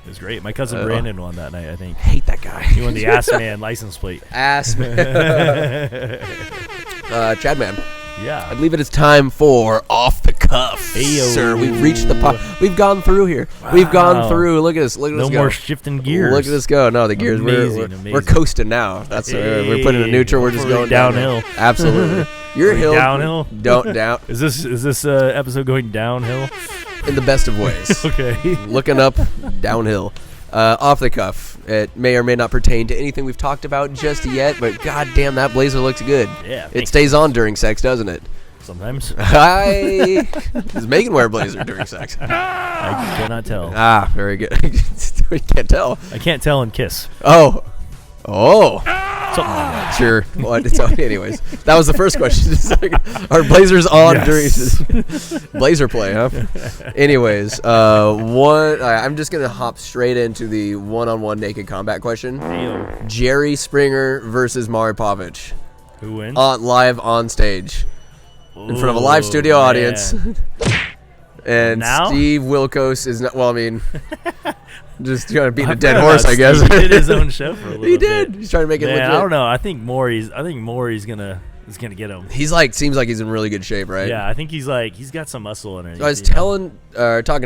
It was great. My cousin Brandon won that night, I think. Hate that guy. He won the Ass Man license plate. Ass man. Chadman. Yeah. I believe it is time for Off the Cuff. Ayo. Sir, we've reached the We've gone through here. Wow. We've gone through. Look at this. Look at No this go. more shifting gears. Look at this go. No, the gears. Amazing. We're coasting now. That's we're putting a neutral. We're just We're going downhill. Absolutely. You're hill. Downhill. Don't down. Is this episode going downhill? In the best of ways. Okay. Looking up, downhill. Off the cuff. It may or may not pertain to anything we've talked about just yet, but goddamn, that blazer looks good. Yeah. It stays on during sex, doesn't it? Sometimes. Does Megan wear a blazer during sex? I cannot tell. Ah, very good. We can't tell. I can't tell and kiss. Oh. Something like that. Sure. Well, anyways, that was the first question. It's like, are blazers on during blazer play, huh? Anyways, I'm just going to hop straight into the one-on-one naked combat question. Ew. Jerry Springer versus Mari Povich. Who wins? Live on stage. In front of a live studio audience. And Now? Steve Wilkos is not, well, I mean, just trying to beat a I dead forgot horse, about I guess. Steve. He did his own show for a little He bit. did. He's trying to make it Man, legit. I don't know. I think Maury's gonna get him. He's like, seems like he's in really good shape, right? Yeah, I think he's got some muscle in it. I was talking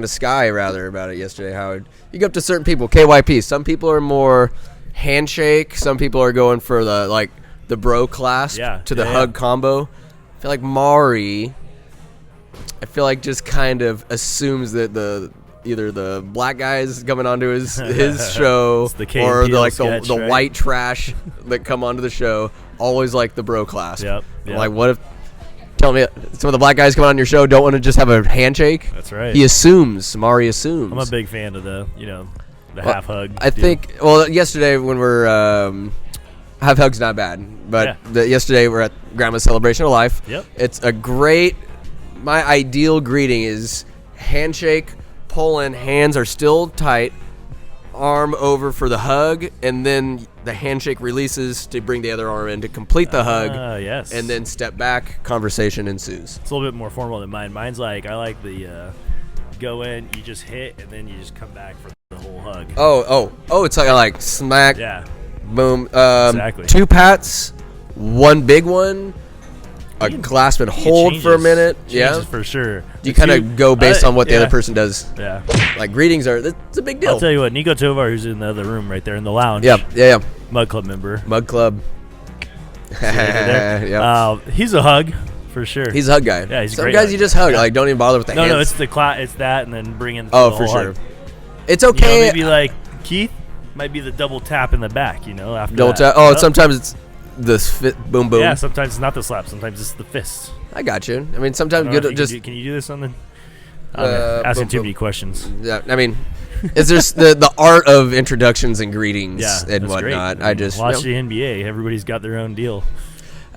to Sky rather about it yesterday. How you go up to certain people, KYP. Some people are more handshake. Some people are going for the bro clasp to the hug combo. I feel like Mari. I feel like just kind of assumes that either the black guys coming onto his show the or sketch, the right? white trash that come onto the show always like the bro clasp. Yep. I'm like, what if? Tell me, some of the black guys coming on your show don't want to just have a handshake. That's right. He assumes. Mari assumes. I'm a big fan of the half hug. I think. Well, yesterday when we're half hug's not bad, but yesterday we're at Grandma's Celebration of Life. Yep. It's a great. My ideal greeting is handshake, pull in, hands are still tight, arm over for the hug, and then the handshake releases to bring the other arm in to complete the hug. Yes. And then step back, conversation ensues. It's a little bit more formal than mine. Mine's like, I like the go in, you just hit, and then you just come back for the whole hug. Oh, it's like smack, boom. Exactly. 2 pats, 1 big one, a clasp and hold for a minute. Changes for sure. You kind of go based on what the other person does. Yeah. Like greetings it's a big deal. I'll tell you what, Nico Tovar, who's in the other room right there in the lounge. Yeah. Mug Club member. Mug Club. He's a hug for sure. He's a hug guy. Yeah, he's a Some great guys hug you just hug. Like don't even bother with the hands. No, it's that, and then bring in. Oh, for sure. Hug. It's okay. Maybe like Keith might be the double tap in the back. After double tap. Oh, sometimes it's the boom boom. Yeah, sometimes it's not the slap. Sometimes it's the fist. I got you. I mean, sometimes good. Can you do this on the? Asking too many questions. Yeah, I mean, it's just the art of introductions and greetings and whatnot. Great. I just watch the NBA. Everybody's got their own deal.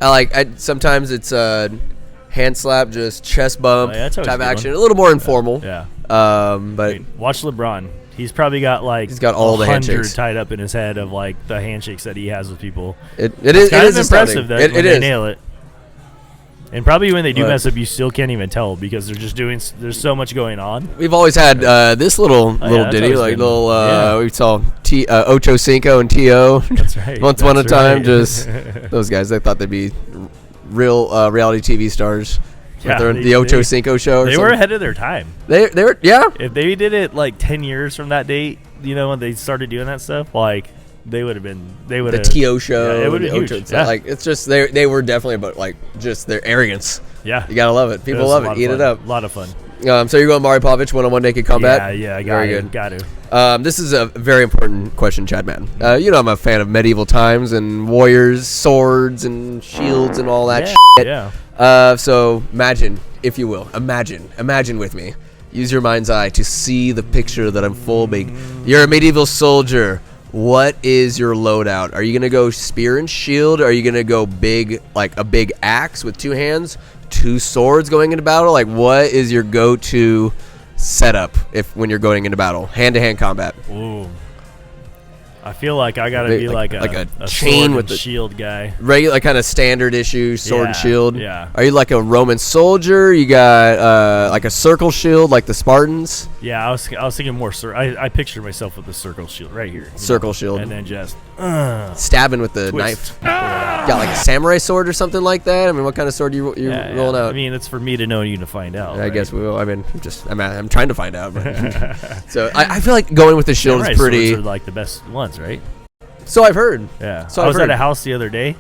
Sometimes it's hand slap, just chest bump type action, a little more informal. Yeah. But watch LeBron. He's probably got he's got all the handshakes tied up in his head of the handshakes that he has with people. It is impressive that it when is. they nail it. And probably when they do mess up, you still can't even tell because they're just doing. There's so much going on. We've always had this little ditty, we saw Ocho Cinco and T.O. That's right. Once upon a time, just those guys. They thought they'd be real reality TV stars. Yeah, the Ocho Cinco show. They were ahead of their time. They were If they did it 10 years from that date, when they started doing that stuff, they would have been. They would the T.O. show. Yeah, it would have been huge. It's just they were definitely about just their arrogance. Yeah, you gotta love it. People love it. Eat it up. A lot of fun. So you're going Mari Povich one-on-one naked combat. Yeah, I got very it. good. Got to. This is a very important question, Chadman. I'm a fan of medieval times and warriors, swords and shields and all that shit. Yeah. So imagine, if you will, imagine with me. Use your mind's eye to see the picture that I'm unfolding. You're a medieval soldier. What is your loadout? Are you going to go spear and shield? Are you going to go big, like a big axe with 2 hands, 2 swords going into battle? What is your go-to setup when you're going into battle? Hand-to-hand combat. Ooh. I feel like I gotta be like a chain sword with and the shield guy. Regular kind of standard issue sword and shield. Yeah. Are you like a Roman soldier? You got like a circle shield like the Spartans? Yeah, I was thinking more. I pictured myself with the circle shield right here. Circle shield. And then just stabbing with the knife. Got like a samurai sword or something like that. I mean, what kind of sword you rolling out? I mean, it's for me to know, you to find out. I guess we will. I mean, I'm trying to find out. But so I feel like going with the shield is pretty. Swords are like the best ones, right? So I've heard. Yeah. So I was at a house the other day.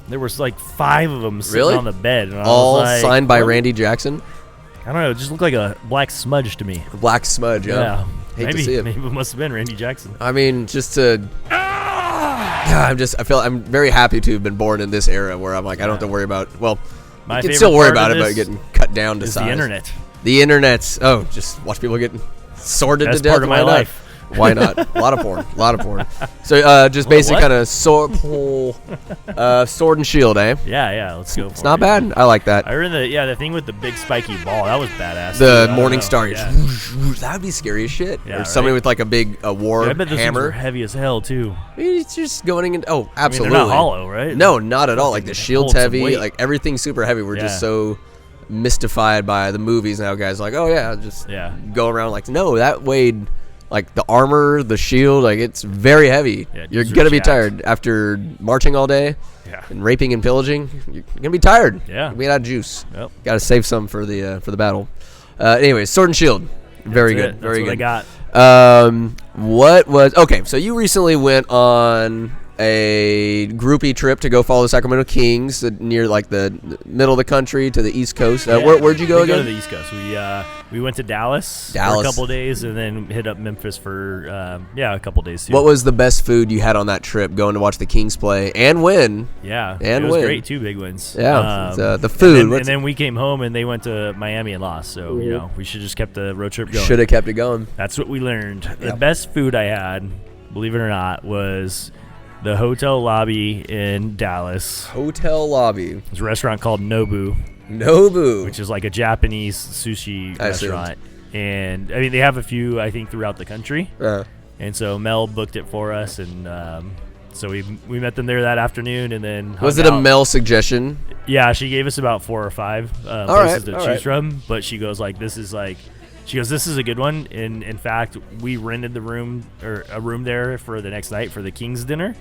There was like 5 of them sitting on the bed. And all I was like, signed by Randy Jackson? I don't know. It just looked like a black smudge to me. A black smudge, yeah. Hate to see it. Maybe it must have been Randy Jackson. I mean, just to... I'm very happy to have been born in this era where I'm like, I don't have to worry about... Well, My you can favorite still worry part about it, of but getting cut down to is size. the internet. The internet's... Oh, just watch people getting sorted That's to death. part of my life. Why not? A lot of porn. So just basic kind of sword and shield, eh? Yeah, let's go. It's not bad. I like that. I remember the thing with the big spiky ball. That was badass. The Morning Star. Yeah. That would be scary as shit. Yeah, or somebody with like a big war I bet those things hammer. are heavy as hell too. It's just going in. Oh, absolutely. I mean, they're not hollow, right? No, not at all. Like the shield's Hold some heavy. weight. Like everything's super heavy. We're just so mystified by the movies now. Guys are like, oh yeah, just go around like, no, that weighed. Like the armor, the shield, like it's very heavy. Yeah, you're gonna be tired after marching all day and raping and pillaging. You're gonna be tired. Yeah, you're out of juice. Yep. Got to save some for the battle. Anyways, sword and shield, very good, very good. That's what I got. What was okay? So you recently went on a groupie trip to go follow the Sacramento Kings near like the middle of the country to the East Coast. Where'd you go again? Go to the East Coast. We went to Dallas for a couple days and then hit up Memphis for a couple days too. What was the best food you had on that trip going to watch the Kings play and win? Yeah, and it was win. Great, 2 big wins. Yeah, the food. And then we came home and they went to Miami and lost. So we should just kept the road trip going. Should have kept it going. That's what we learned. The best food I had, believe it or not, was the hotel lobby in Dallas. Hotel lobby. There's a restaurant called Nobu, which is like a Japanese sushi restaurant. And I mean, they have a few, I think, throughout the country. And so Mel booked it for us, and so we met them there that afternoon, and then was it a Mel suggestion? Yeah, she gave us about 4 or 5 places to choose from, but she goes like, this is a good one. And in fact, we rented a room there for the next night for the King's dinner.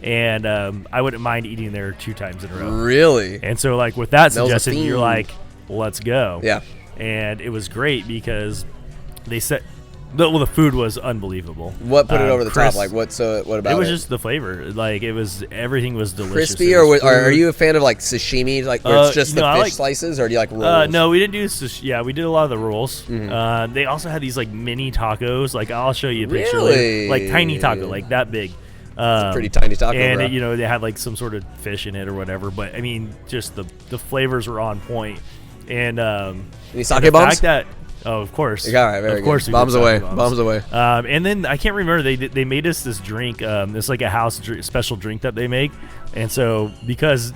And I wouldn't mind eating there 2 times in a row. Really? And so, like, with that suggestion, you're like, let's go. Yeah. And it was great because they said, the food was unbelievable. What put it over the top? Like, what about it? It was just the flavor. Like, everything was delicious. Crispy, or are you a fan of, like, sashimi, like, where it's just the fish slices, or do you like rolls? No, we didn't do sushi. Yeah, we did a lot of the rolls. Mm-hmm. They also had these, like, mini tacos. Like, I'll show you a picture later. Like, tiny taco, like, that big. It's a pretty tiny taco, and they had like some sort of fish in it or whatever. But I mean, just the flavors were on point. And any sake bombs? Of course, all right, very of course, good. Bombs away. And then I can't remember. They made us this drink. It's like a house special drink that they make. And so because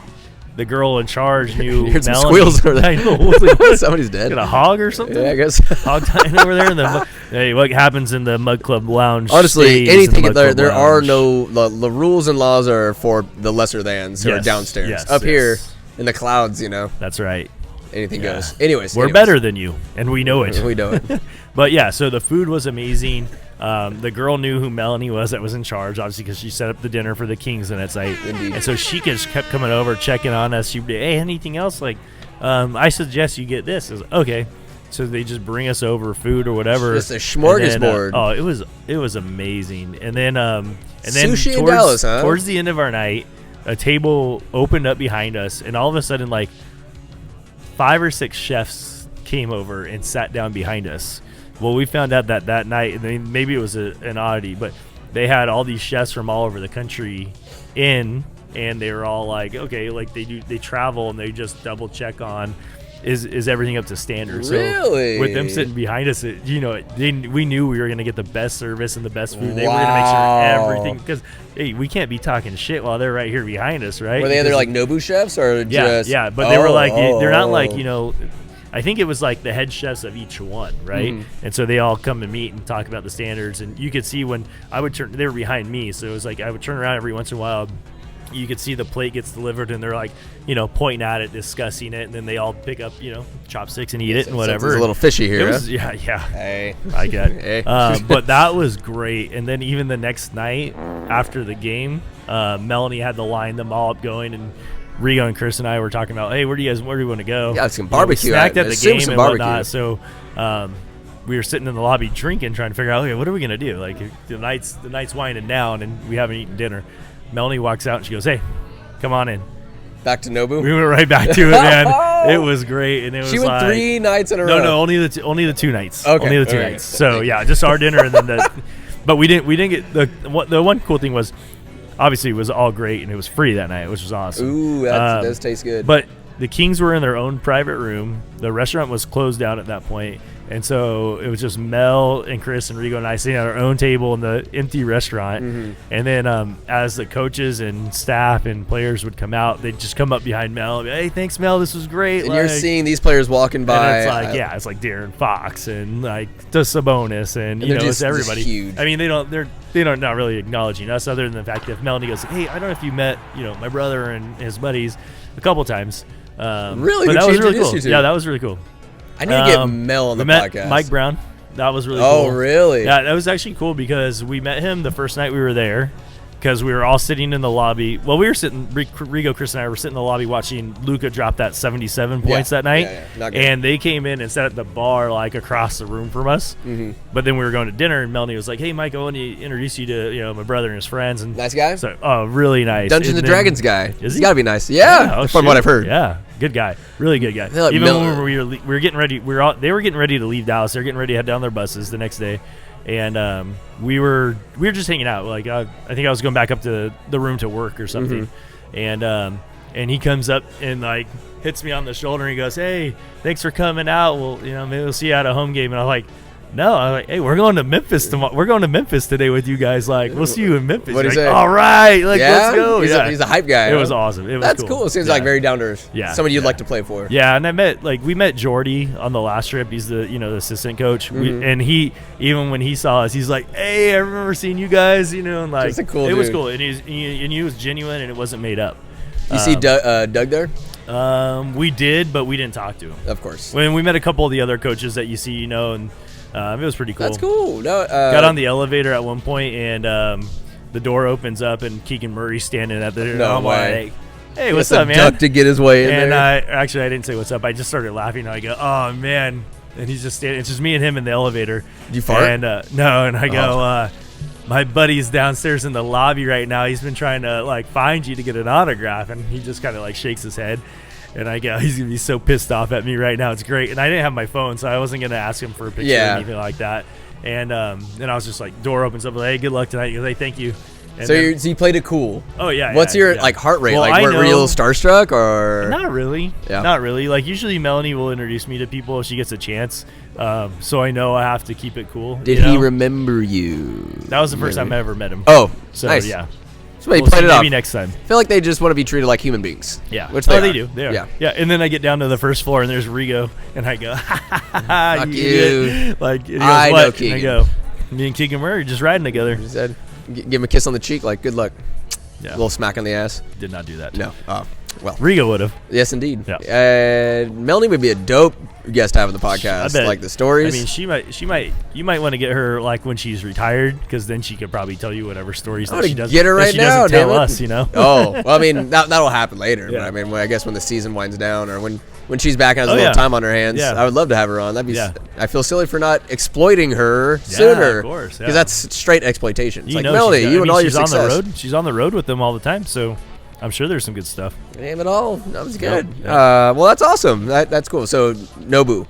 the girl in charge knew Heard some Melanie. Squeals over there. I know. Somebody's dead. Got a hog or something? Yeah, I guess. Hog time over there in the. Hey, what happens in the Mud Club Lounge? Honestly, anything there are no the rules and laws are for the lesser thans who are downstairs. Up here in the clouds, That's right. Anything goes. Anyways, we're better than you, and we know it. We know it. But yeah, so the food was amazing. The girl knew who Melanie was that was in charge, obviously, because she set up the dinner for the Kings the next night. Indeed. And so she just kept coming over, checking on us. She'd be, hey, anything else? Like, I suggest you get this. I was like, okay. So they just bring us over food or whatever. Just a smorgasbord. It was amazing. And then sushi in Dallas, huh? Towards the end of our night, a table opened up behind us, and all of a sudden, like 5 or 6 chefs came over and sat down behind us. Well, we found out that night, and maybe it was an oddity, but they had all these chefs from all over the country in, and they were all like, okay, like they travel and they just double check on is everything up to standard. Really? So with them sitting behind us, we knew we were going to get the best service and the best food. They were going to make sure everything, because hey, we can't be talking shit while they're right here behind us, right? Were they other like Nobu chefs or just? Yeah, but they were like they're not like I think it was like the head chefs of each one, right? And so they all come to meet and talk about the standards. And you could see when I would turn, they were behind me, so it was like I would turn around every once in a while. You could see the plate gets delivered, and they're like, pointing at it, discussing it, and then they all pick up, chopsticks and eat it and whatever. It's a little fishy here. It was, yeah. Hey, I get it. Hey. But that was great. And then even the next night after the game, Melanie had to line them all up going, and Rigo and Chris and I were talking about, hey, where do you want to go? Yeah, some barbecue. Snacked at the game some and barbecue. whatnot. So we were sitting in the lobby drinking, trying to figure out, okay, what are we gonna do? Like the night's winding down, and we haven't eaten dinner. Melanie walks out and she goes, hey, come on in. Back to Nobu? We went right back to it, man. It was great, and it was She went like 3 nights in a row. No, only the 2 nights. Okay, only the 2 nights. So yeah, just our dinner, and then but we didn't get the one cool thing was, obviously it was all great and it was free that night, which was awesome. Ooh, that does taste good. But the Kings were in their own private room. The restaurant was closed down at that point. And so it was just Mel and Chris and Rigo and I sitting at our own table in the empty restaurant. And then as the coaches and staff and players would come out, they'd just come up behind Mel and be, hey, thanks, Mel. This was great. And you're seeing these players walking by. And it's like, it's like Darren Fox and like the Sabonis and it's everybody. Huge. I mean, they're not really acknowledging us, other than the fact that if Melanie goes, hey, I don't know if you met, my brother and his buddies a couple times. Really? But that was really cool. Yeah, that was really cool. I need to get Mel on the podcast. Mike Brown. That was really cool. Oh, really? Yeah, that was actually cool because we met him the first night we were there, because we were all sitting in the lobby. Well, we were sitting, Rigo, Chris, and I were sitting in the lobby watching Luka drop that 77 points that night. Not good. And they came in and sat at the bar like across the room from us. But then we were going to dinner, and Melanie was like, hey, Mike, I want to introduce you to my brother and his friends. And nice guy? So, really nice. Dungeons and Dragons guy. Is he? He's got to be nice. Yeah, from what I've heard. Yeah, good guy. Really good guy. Like Even when we were getting ready, they were getting ready to leave Dallas. They were getting ready to head down their buses the next day. And we were just hanging out. Like I think I was going back up to the room to work or something. And he comes up and like hits me on the shoulder and he goes, hey, thanks for coming out. Well, maybe we'll see you at a home game. And I'm like, no. I'm like, hey, we're going to Memphis tomorrow. We're going to Memphis today with you guys. Like, we'll see you in Memphis. What'd he say? All right, like let's go. He's a hype guy. It was awesome. It was That's cool. It seems like very down to earth. Yeah, somebody you'd like to play for. Yeah, and we met Jordy on the last trip. He's the the assistant coach, and he, even when he saw us, he's like, hey, I remember seeing you guys, and like, just a cool it dude. was cool, and he was genuine, and it wasn't made up. You see Doug there? We did, but we didn't talk to him. Of course. When we met a couple of the other coaches that you see, and it was pretty cool. That's cool. No, got on the elevator at one point, and the door opens up, and Keegan Murray's standing at the door. No I'm way. like, hey, what's up, man? Duck to get his way in and there. I didn't say what's up. I just started laughing. And I go, oh man! And he's just standing. It's just me and him in the elevator. Did you fart? And no. And I go, my buddy's downstairs in the lobby right now. He's been trying to like find you to get an autograph, and he just kind of like shakes his head. And I go, he's gonna be so pissed off at me right now. It's great. And I didn't have my phone, so I wasn't gonna ask him for a picture or anything like that. And then I was just like, door opens up, like, hey, good luck tonight. He goes, hey, thank you. And so you played it cool. Oh yeah. What's your like heart rate? Well, like were you a little starstruck or? Not really. Yeah. Not really. Like usually Melanie will introduce me to people if she gets a chance. So I know I have to keep it cool. Did he remember you? That was the first time I ever met him. Oh, so nice. Yeah. So he played it off. Maybe next time. I feel like they just want to be treated like human beings. Yeah. Which they do. They are. Yeah. Yeah. And then I get down to the first floor and there's Rigo, and I go, fuck you. Like, and he goes, I what? know Keegan. And I go, me and Keegan Murray just riding together. He said, give him a kiss on the cheek, like good luck. Yeah. A little smack on the ass. Did not do that. No. Oh, well. Rigo would have. Yes, indeed. Yeah. Melanie would be a dope guest to have on the podcast. I bet. Like the stories. I mean, you might want to get her like when she's retired, because then she could probably tell you whatever stories that she doesn't. Get her right now, doesn't tell damn it. us, Oh, well, I mean that'll happen later. Yeah. But I mean, I guess when the season winds down, or when she's back and has a little time on her hands, I would love to have her on. That'd be. Yeah. I feel silly for not exploiting her sooner. Of course, because that's straight exploitation. It's like know Melanie, you and all your she's on success. the road. She's on the road with them all the time, so I'm sure there's some good stuff. Name it all. That was good. Yep. Yep. Well, that's awesome. That's cool. So Nobu.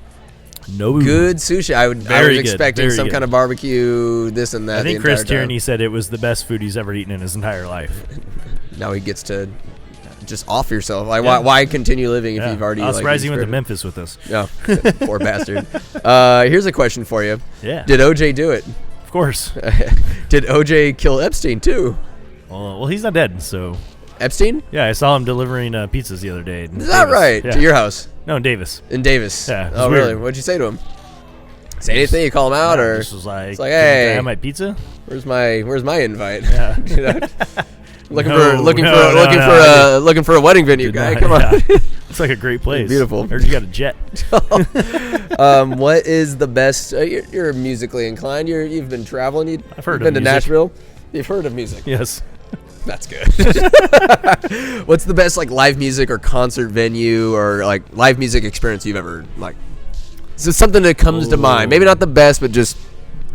Good sushi. I was expecting some kind of barbecue, this and that. I think Chris Tierney said it was the best food he's ever eaten in his entire life. Now he gets to just off yourself. Like, why continue living if you've already? I was surprised he went to Memphis with us. No, poor bastard. Here's a question for you. Yeah. Did OJ do it? Of course. Did OJ kill Epstein too? Well, he's not dead, so. Epstein? Yeah, I saw him delivering pizzas the other day. Is that right? Yeah. To your house? No, in Davis. In Davis. Yeah. Oh, weird. really? What'd you say to him? Say anything? You call him out, or just was like, it's like, "Can hey, I have my pizza? Where's my invite? Yeah. You know? looking for a wedding venue, guy. Not, Come on. yeah. It's like a great place. Beautiful. I heard you got a jet. What is the best? You're musically inclined. You've been traveling. I've heard you've been of to music. Nashville. You've heard of music. Yes. That's good. What's the best like live music or concert venue or like live music experience you've ever like? So something that comes to mind. Maybe not the best, but just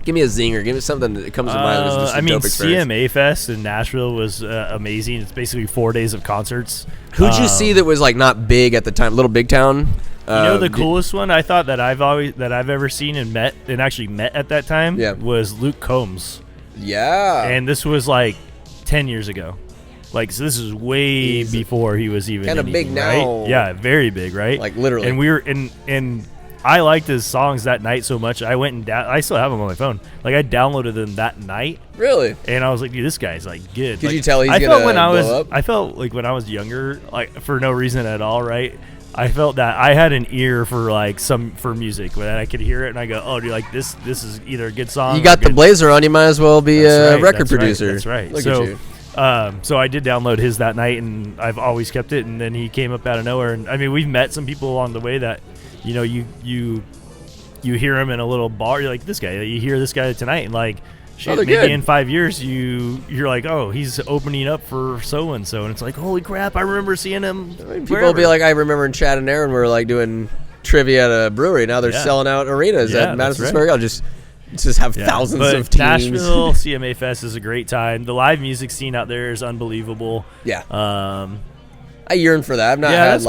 give me a zinger. Give me something that comes to mind. That was just a dope experience. CMA Fest in Nashville was amazing. It's basically 4 days of concerts. Who'd you see that was like not big at the time? Little Big Town. The coolest one I thought that I've ever seen and actually met at that time was Luke Combs. Yeah. And this was like 10 years ago. Like, so this is way before he was even kind of big now. Right? Yeah, very big, right? Like literally. And we were and I liked his songs that night so much. I went and I still have them on my phone. Like I downloaded them that night. Really? And I was like, dude, this guy's like good. Could like, you tell he's gonna blow up? I felt like when I was younger, like for no reason at all, right? I felt that I had an ear for like for music when I could hear it and I go, oh, dude, like this is either a good song. You got the blazer on. You might as well be a record producer. That's right. Look at you. So I did download his that night, and I've always kept it. And then he came up out of nowhere, and I mean, we've met some people along the way that, you know, you hear him in a little bar. You're like, this guy. You hear this guy tonight, and like, shit, maybe good. in 5 years, you're like, oh, he's opening up for so and so, and it's like, holy crap, I remember seeing him. People will be like, I remember in Chad and Aaron, we were like doing trivia at a brewery. Now they're selling out arenas at Madison Square Garden. Just have thousands of teams. Nashville CMA Fest is a great time. The live music scene out there is unbelievable. Yeah. I yearn for that. I've not had, that's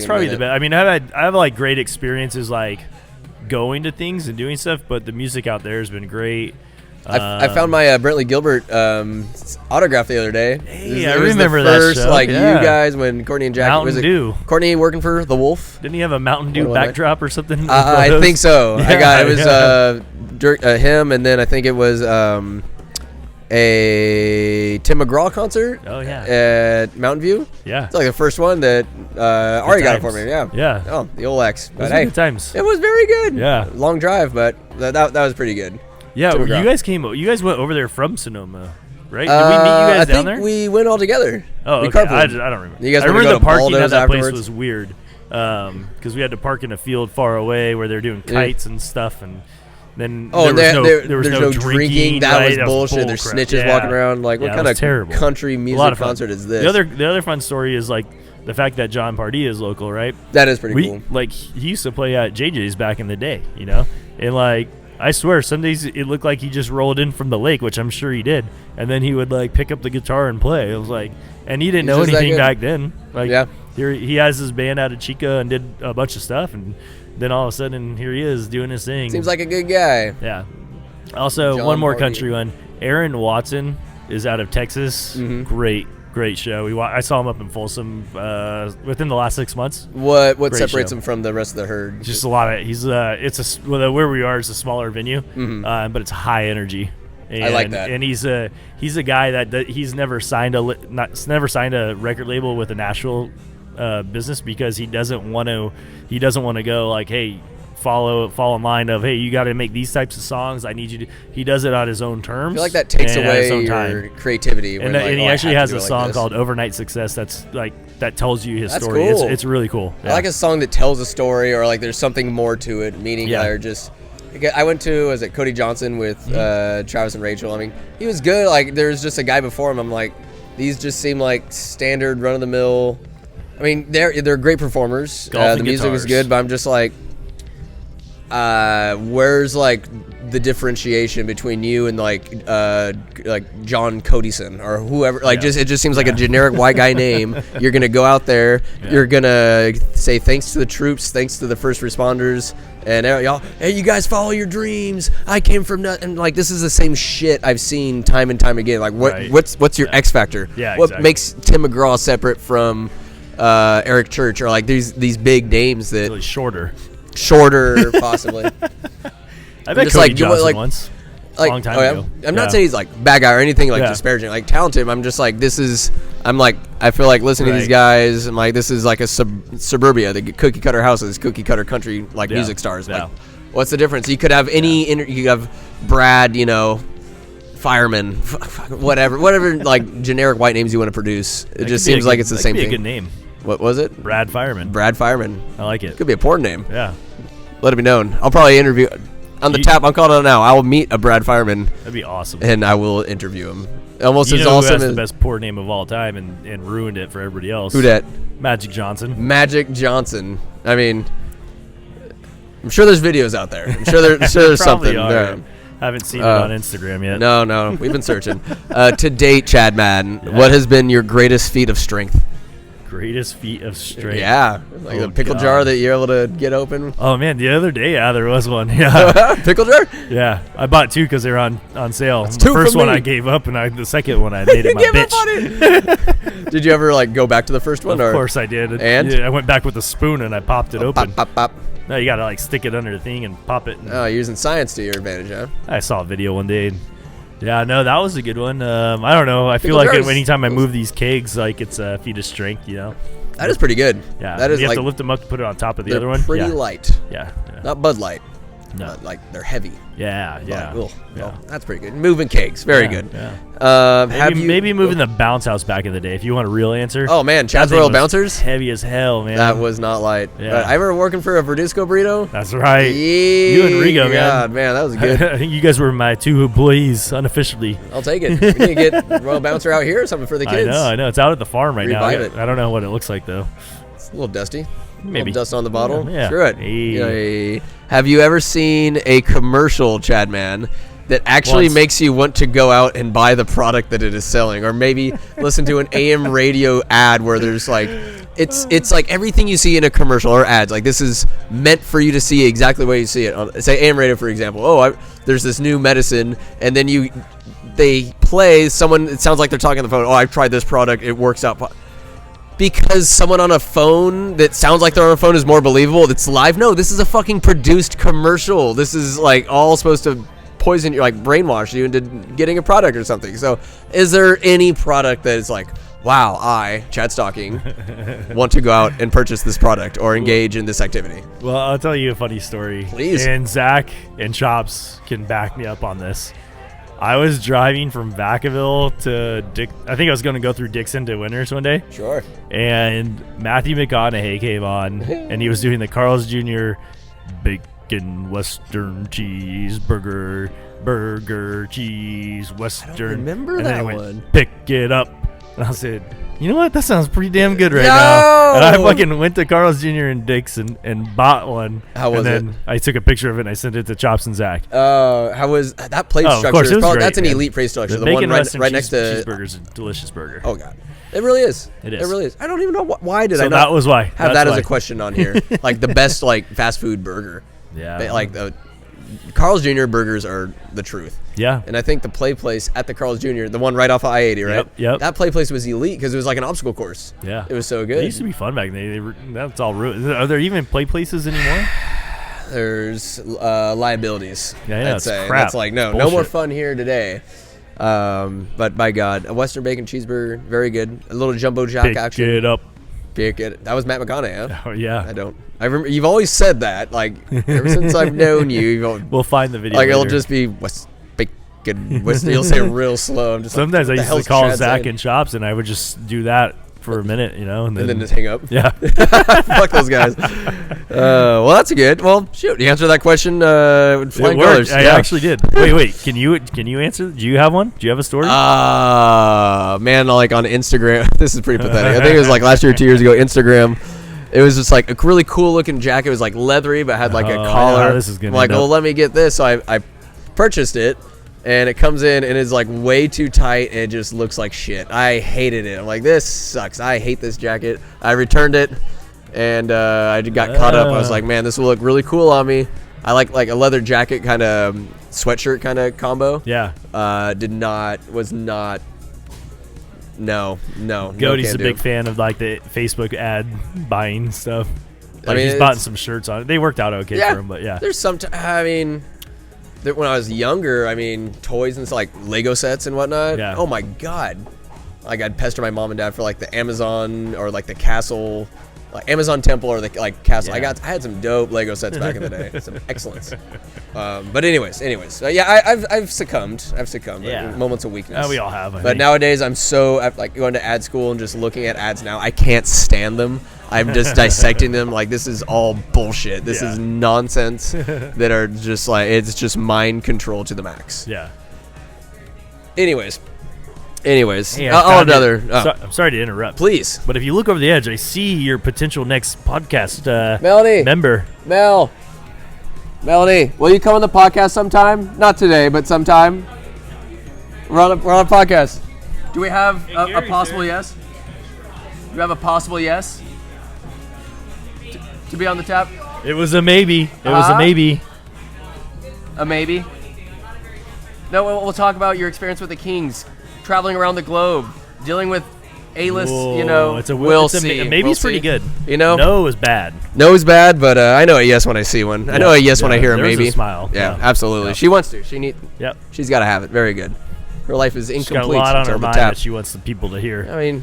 probably the best. I mean, I have like great experiences like going to things and doing stuff, but the music out there has been great. I found my Brentley Gilbert autograph the other day. Hey, I remember that first, show. Like you guys when Courtney and Jack Mountain Dew. Courtney working for the Wolf. Didn't he have a Mountain Dew backdrop or something? I think so. Yeah, it was him, and then I think it was a Tim McGraw concert. Oh yeah, at Mountain View. Yeah, it's like the first one that Ari got it for me. Yeah, yeah. Oh, the old X. But hey, good times. It was very good. Yeah, long drive, but that was pretty good. Yeah, you guys went over there from Sonoma, right? Did we meet you guys down there? I think we went all together. Oh, okay. I don't remember. You guys I remember the parking at that afterwards? place was weird because we had to park in a field far away where they're doing kites and stuff, and then there was no drinking. That was bullshit. There's snitches walking around. Like, what kind of terrible country music concert is this? The other fun story is like the fact that John Pardee is local, right? That is pretty cool. Like he used to play at JJ's back in the day, you know, and like. I swear, some days it looked like he just rolled in from the lake, which I'm sure he did, and then he would like pick up the guitar and play. It was like, and he didn't know anything back then. Like, here he has his band out of Chica and did a bunch of stuff, and then all of a sudden here he is doing his thing. Seems like a good guy. Yeah. Also, one more country one. Aaron Watson is out of Texas. Mm-hmm. Great show. I saw him up in Folsom within the last 6 months. What separates him from the rest of the herd? Just a lot of where we are is a smaller venue, but it's high energy. And, I like that. And he's a guy that he's never signed a record label with a Nashville business because he doesn't want to go like, hey, fall in line of, hey, you got to make these types of songs. I need you to. He does it on his own terms. I feel like that takes away your creativity. And he actually has a song called "Overnight Success" that's like that tells you his story. Cool. It's really cool. Yeah. I like a song that tells a story or like there's something more to it. Meaning, or just. I went to Cody Johnson with Travis and Rachel. I mean, he was good. Like there's just a guy before him. I'm like, these just seem like standard run of the mill. I mean, they're great performers. The music is good, but I'm just like. Where's like the differentiation between you and like John Codyson or whoever? Like, it just seems like a generic white guy name. You're gonna go out there. You're gonna say thanks to the troops, thanks to the first responders, and y'all. Hey, you guys follow your dreams. I came from and like this is the same shit I've seen time and time again. Like what's your X factor? Yeah, what makes Tim McGraw separate from Eric Church or like these big names that really shorter, possibly. I bet Cody Johnson once. Like, long time ago. I'm not saying he's like bad guy or anything like disparaging. Like talented. I'm just like I'm like I feel like listening to these guys, I'm like, this is like a suburbia. They get cookie cutter houses, cookie cutter country like music stars. Like, what's the difference? You could have any. You could have Brad, fireman, whatever, like generic white names you want to produce. It just seems like it's the same thing. Could be a good name. What was it? Brad Fireman. Brad Fireman. I like it. Could be a porn name. Yeah. Let it be known. I'll probably interview on the tap. I'm calling it out now. I will meet a Brad Fireman. That'd be awesome. And I will interview him. Almost as awesome who has as the best porn name of all time and ruined it for everybody else. Who dat? Magic Johnson. Magic Johnson. I mean, I'm sure there's videos out there. I'm sure there's something. I haven't seen it on Instagram yet. No, we've been searching. To date, Chadman, what has been your greatest feat of strength? Greatest feat of strength. Yeah, like the pickle jar that you're able to get open. Oh man, the other day, there was one. Yeah, pickle jar. Yeah, I bought 2 because they were on sale. That's the first one I gave up, and the second one I made it my bitch. Did you ever go back to the first one? Of course I did. And I went back with a spoon and I popped it open. Pop, pop, pop. No, you gotta stick it under the thing and pop it. You're using science to your advantage, huh? I saw a video one day. Yeah, no, that was a good one. I don't know. I feel like anytime I move these kegs, it's a feat of strength, That is pretty good. Yeah, that is. You have to lift them up to put it on top of the other one. Pretty light. Yeah. Not Bud Light. No, they're heavy. Yeah. Well, that's pretty good. Moving kegs, very good. Yeah. Maybe moving the bounce house back in the day. If you want a real answer. Oh man, Chad's Royal Bouncers, heavy as hell, man. That was not light. Yeah. I remember working for a Verdisco burrito. That's right. Yeah, you and Rigo, man. God, man, that was good. I think you guys were my 2 employees unofficially. I'll take it. We need to get Royal Bouncer out here or something for the kids. I know. It's out at the farm right now. It. I don't know what it looks like though. It's a little dusty. Maybe dust on the bottle. Yeah. Screw it. Hey. Have you ever seen a commercial, Chadman, that actually makes you want to go out and buy the product that it is selling, or maybe listen to an AM radio ad where there's it's like everything you see in a commercial or ads, like this is meant for you to see exactly the way you see it on, say, AM radio, for example. There's this new medicine, and then they play someone. It sounds like they're talking on the phone. I've tried this product. It works out. Because someone on a phone that sounds like they're on a phone is more believable. It's live. No, this is a fucking produced commercial. This is all supposed to poison you, brainwash you into getting a product or something. So is there any product that is wow, I, Chad Stocking, want to go out and purchase this product or engage in this activity? Well, I'll tell you a funny story. Please. And Zach and Chops can back me up on this. I was driving from Vacaville to I think I was going to go through Dixon to Winters one day. Sure. And Matthew McConaughey came on, and he was doing the Carl's Jr. Bacon Western Cheeseburger, Burger Cheese Western. I don't remember and that then he went, one. Pick it up. And I said, you know what? That sounds pretty damn good right now. And I fucking went to Carl's Jr. in Dixon and bought one. How was it? I took a picture of it and I sent it to Chops and Zach. How was that plate structure? Of course, it was great, that's an elite plate structure. The one right next to cheeseburger is a delicious burger. Oh god, it really is. It is. It really is. I don't even know why did I not. That was why. Have that as a question on here, the best fast food burger. Yeah. The Carl's Jr. burgers are the truth. Yeah. And I think the play place at the Carl's Jr., the one right off of I-80, right? Yep. That play place was elite because it was like an obstacle course. Yeah. It was so good. It used to be fun back then. That's all ruined. Are there even play places anymore? There's liabilities. Yeah, I'd say. crap. That's no more fun here today. But by God, a Western bacon cheeseburger, very good. A little jumbo jack action. Pick it up. Pick it. That was Matt McConaughey, huh? Oh, yeah. I don't. I remember you've always said that. Ever since I've known you. We'll find the video. It'll just be West bacon. You'll say it real slow. I'm just sometimes I used to call Zach and Chops, and I would just do that for a minute, and then just hang up. Yeah. Fuck those guys. Well, that's good. Well, shoot, you answered that question. Flying colors. I actually did. Wait. Can you answer? Do you have one? Do you have a story? Man, on Instagram. This is pretty pathetic. I think it was last year, 2 years ago. Instagram. It was just a really cool looking jacket. It was leathery, but had a collar. This is gonna well, let me get this. So I purchased it. And it comes in and is way too tight and it just looks like shit. I hated it. I'm this sucks. I hate this jacket. I returned it and I got caught up. I was man, this will look really cool on me. I like a leather jacket kind of sweatshirt kind of combo. Yeah. No. Cody's a big fan of the Facebook ad buying stuff. He's bought some shirts on it. They worked out okay for him, but yeah. There's some, when I was younger, toys and Lego sets and whatnot. Yeah. Oh my God. Like I'd pester my mom and dad for like the Amazon or like the castle, like Amazon temple or the like castle. Yeah. I had some dope Lego sets back in the day, some excellence. But anyways, yeah, I've succumbed. Yeah. Like, moments of weakness. We all have. I But think. nowadays I'm like going to ad school and just looking at ads now. I can't stand them. I'm just dissecting them like this is all bullshit. This is nonsense that are just like it's just mind control to the max. Yeah. Anyways, Hey, I'm sorry to interrupt. please. But if you look over the edge, I see your potential next podcast Melanie. member. Melanie, will you come on the podcast sometime? Not today, but sometime. We're on a podcast. Do we have a possible yes? Do we have a possible yes? To be on the tap? It was a maybe. It was a maybe. A maybe? No, we'll talk about your experience with the Kings, traveling around the globe, dealing with A-list, Whoa, it's a we'll it's a, see. Maybe's We'll pretty see. good. No is bad. No is bad, but I know a yes when I see one. I know a yes when I hear a there's maybe. A smile. Yeah, absolutely. Yep. She wants to. Yep. She's got to have it. Very good. Her life is She's got a incomplete lot on until her the mind tap. that she wants the people to hear. I mean,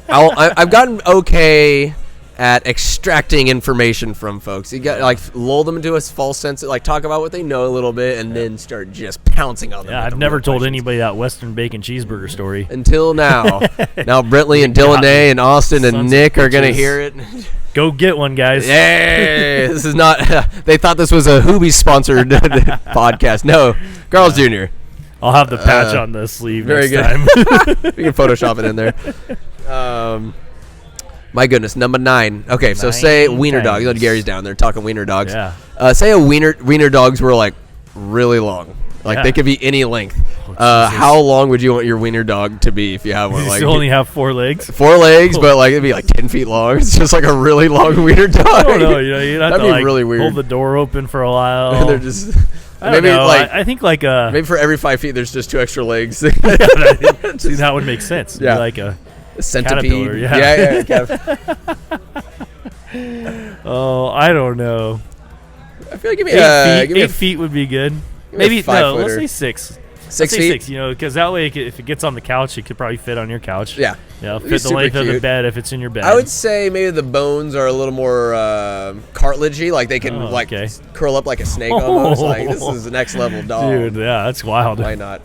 I've gotten okay at extracting information from folks. You got like lull them into a false sense, like talk about what they know a little bit, and then start just pouncing on them. Yeah, with I've the never real told questions. anybody that Western bacon cheeseburger story. Until now. Now Brentley and Dylan Day and Austin and Sons Nick of are gonna bitches. hear it. Go get one, guys. Yay! This is not. They thought this was a Hooby sponsored podcast. No, Carl's Jr. I'll have the patch on the sleeve Very next good. time. We can Photoshop it in there. My goodness, number 9. Okay, so say wiener dogs. You know, Gary's down there talking wiener dogs. Yeah. Say a wiener dogs were like really long. Like Yeah. they could be any length. Jesus. How long would you want your wiener dog to be if you have one? You Like still only have 4 legs? 4 legs, but like it'd be like 10 feet long. It's just like a really long wiener dog. I don't know. You'd have That'd to be like really weird. hold the door open for a while. And they're just I don't maybe know. like I think like maybe for every 5 feet there's just 2 extra legs. See, that would make sense. It'd be Yeah. like a Centipede. caterpillar, Oh, I don't know. I feel like give me 8 feet would be good. me a Maybe 5 no. Let's footer. say 6. 6 Let's say feet. 6. Because that way, if it gets on the couch, it could probably fit on your couch. Yeah. Yeah, be fit the super length of the cute. bed if it's in your bed. I would say maybe the bones are a little more cartilagey, like they can okay. curl up like a snake almost. Like this is the next level dog. Dude, yeah, that's wild. Why not?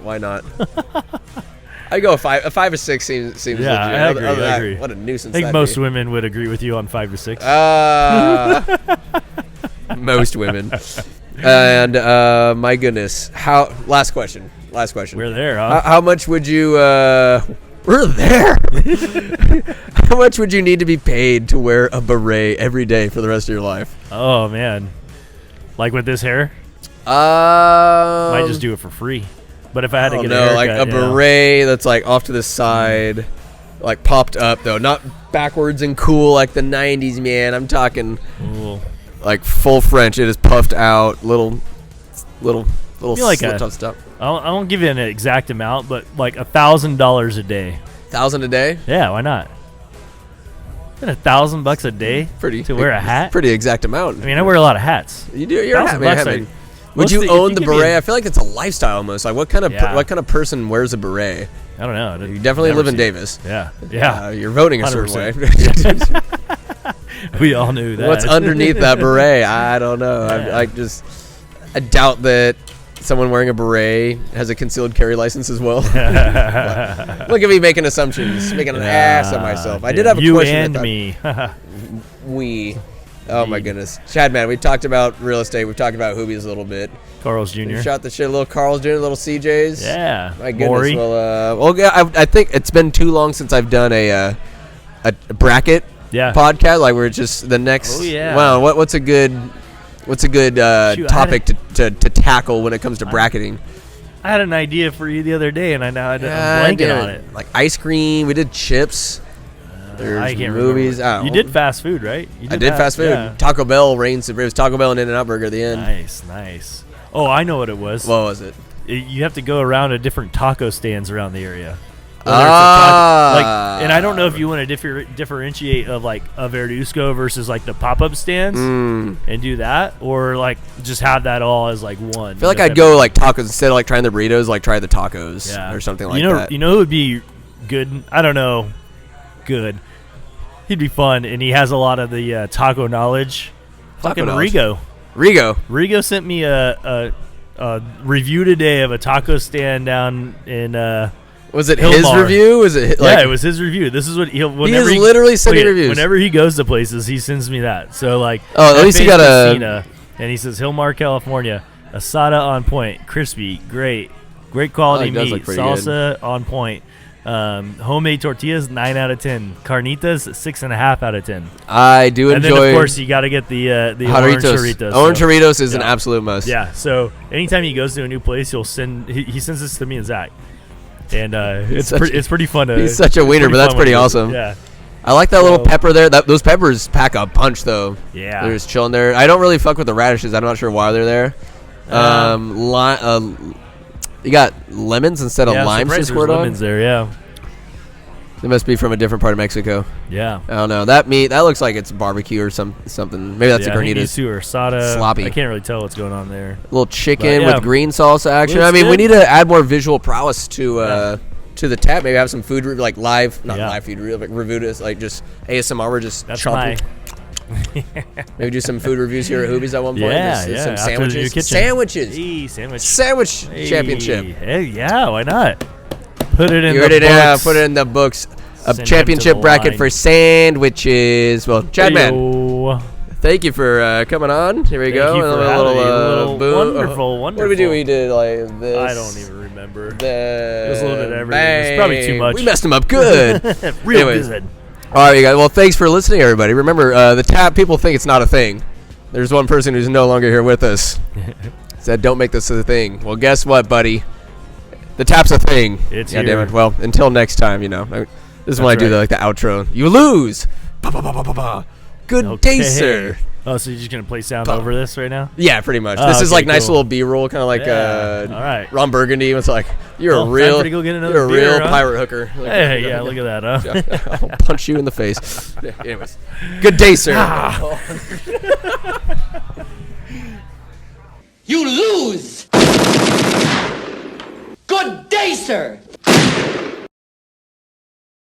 I go a 5. A 5 or 6 seems Yeah, legit. I Other agree, than I that, agree. What a nuisance. I think that'd most be. women would agree with you on 5 to 6. Most women. And my goodness, last question. We're there, huh? How much would you? We're there. How much would you need to be paid to wear a beret every day for the rest of your life? Oh man, like with this hair, Might might just do it for free. But if I had to get a no, haircut, like a beret that's like off to the side, like popped up though, not backwards and cool like the '90s, man. I'm talking Ooh. like full French. It is puffed out, little like slit a- up stuff. I won't give you an exact amount, but like $1,000 a day. $1,000 a day? Yeah, why not? Spend $1,000 a day to wear a hat. Pretty exact amount. I mean, I wear a lot of hats. You do. You're a hat man. $1,000 Hat man. Would Most you if own you the give me beret? a- I feel like it's a lifestyle almost. Like what kind of person wears a beret? I don't know. You definitely Never live in seen Davis. it. Yeah. You're voting a certain way. 100%. We all knew that. What's underneath that beraret? I don't know. Yeah. I doubt that someone wearing a beret has a concealed carry license as well. Look at me making assumptions, making an ass of myself. I did have a you question. and me. Oh my goodness, Chadman. We talked about real estate. We've talked about Hoobies a little bit. Carl's We Jr. shot the shit. Little Carl's Jr., little CJ's. Yeah. My goodness. Maury. Well, I think it's been too long since I've done a bracket Yeah. podcast. Like we're just the next. Oh, yeah. Wow. What's a good Shoot, I had topic to tackle when it comes to bracketing? I had an idea for you the other day, and I'm God blanking damn on it. Like ice cream. We did chips. There's I can't movies. remember. You did fast food, right? You I did fast food. Yeah. Taco Bell reigns. It was Taco Bell and In-N-Out Burger at the end. Nice. Oh, I know what it was. What was it? You have to go around to different taco stands around the area. And I don't know if you want to differentiate of like a Verduzco versus like the pop-up stands and do that, or like just have that all as like one. I feel like I'd go like tacos instead of like trying the burritos, like try the tacos or something like that. You know who would be good. I don't know. Good. He'd be fun, and he has a lot of the taco knowledge. Fucking knowledge. Rigo sent me a review today of a taco stand down in Was it Hilmar. his review? Was it like, yeah, it was his review. This is what he is literally sending reviews. Whenever he goes to places, he sends me that. So like, at least he got Casina, and he says Hilmar, California, asada on point, crispy, great quality meat, salsa on point. Homemade tortillas 9 out of 10. Carnitas 6.5 out of 10. I do enjoy. And then of course you got to get the orange churritos. Orange churritos is an absolute must. Yeah. So anytime he goes to a new place, he sends this to me and Zach, and it's pretty fun. He's such a wiener, but that's pretty awesome. Yeah. I like that little pepper there. Those peppers pack a punch though. Yeah. They're just chilling there. I don't really fuck with the radishes. I'm not sure why they're there. You got lemons instead of limes to squirt on? Lemons there, yeah. They must be from a different part of Mexico. Yeah. I don't know. That meat, that looks like it's barbecue or something. Maybe that's a carnitas. Or asada. Sloppy. I can't really tell what's going on there. A little chicken with green salsa action. Looks I mean, good. we need to add more visual prowess to the tap. Maybe have some food, like live, not live food, like reviews, like just ASMR. We're just chomping. Maybe do some food reviews here at Hooby's at one point. Some sandwiches. Sandwich championship. Hey, yeah, why not? Put it in you the books. Yeah, put it in the books. A Send championship bracket for sandwiches. Well, Chadman, Heyo. thank you for coming on. Here we Thank go. you for a little boom. wonderful. What did we do? We did like this. I don't even remember. It It was a little bit of everything. It was probably too much. We messed him up good. Real Anyways. good. All right, you guys. Well, thanks for listening, everybody. Remember, the tap, people think it's not a thing. There's one person who's no longer here with us. Said, don't make this a thing. Well, guess what, buddy? The tap's a thing. It's damn here. it. Well, until next time, this is when I do the outro. You lose. Good day, sir. Oh, so you're just going to play sound over this right now? Yeah, pretty much. Oh, This is okay, like nice cool. little B-roll, kind of like All right. Ron Burgundy. It's like, you're Well, a real, time for to go get another you're a beer, real huh? pirate hooker. Like, Hey, yeah, look at that, huh? I'll punch you in the face. Yeah, anyways, good day, sir. You lose! Good day, sir!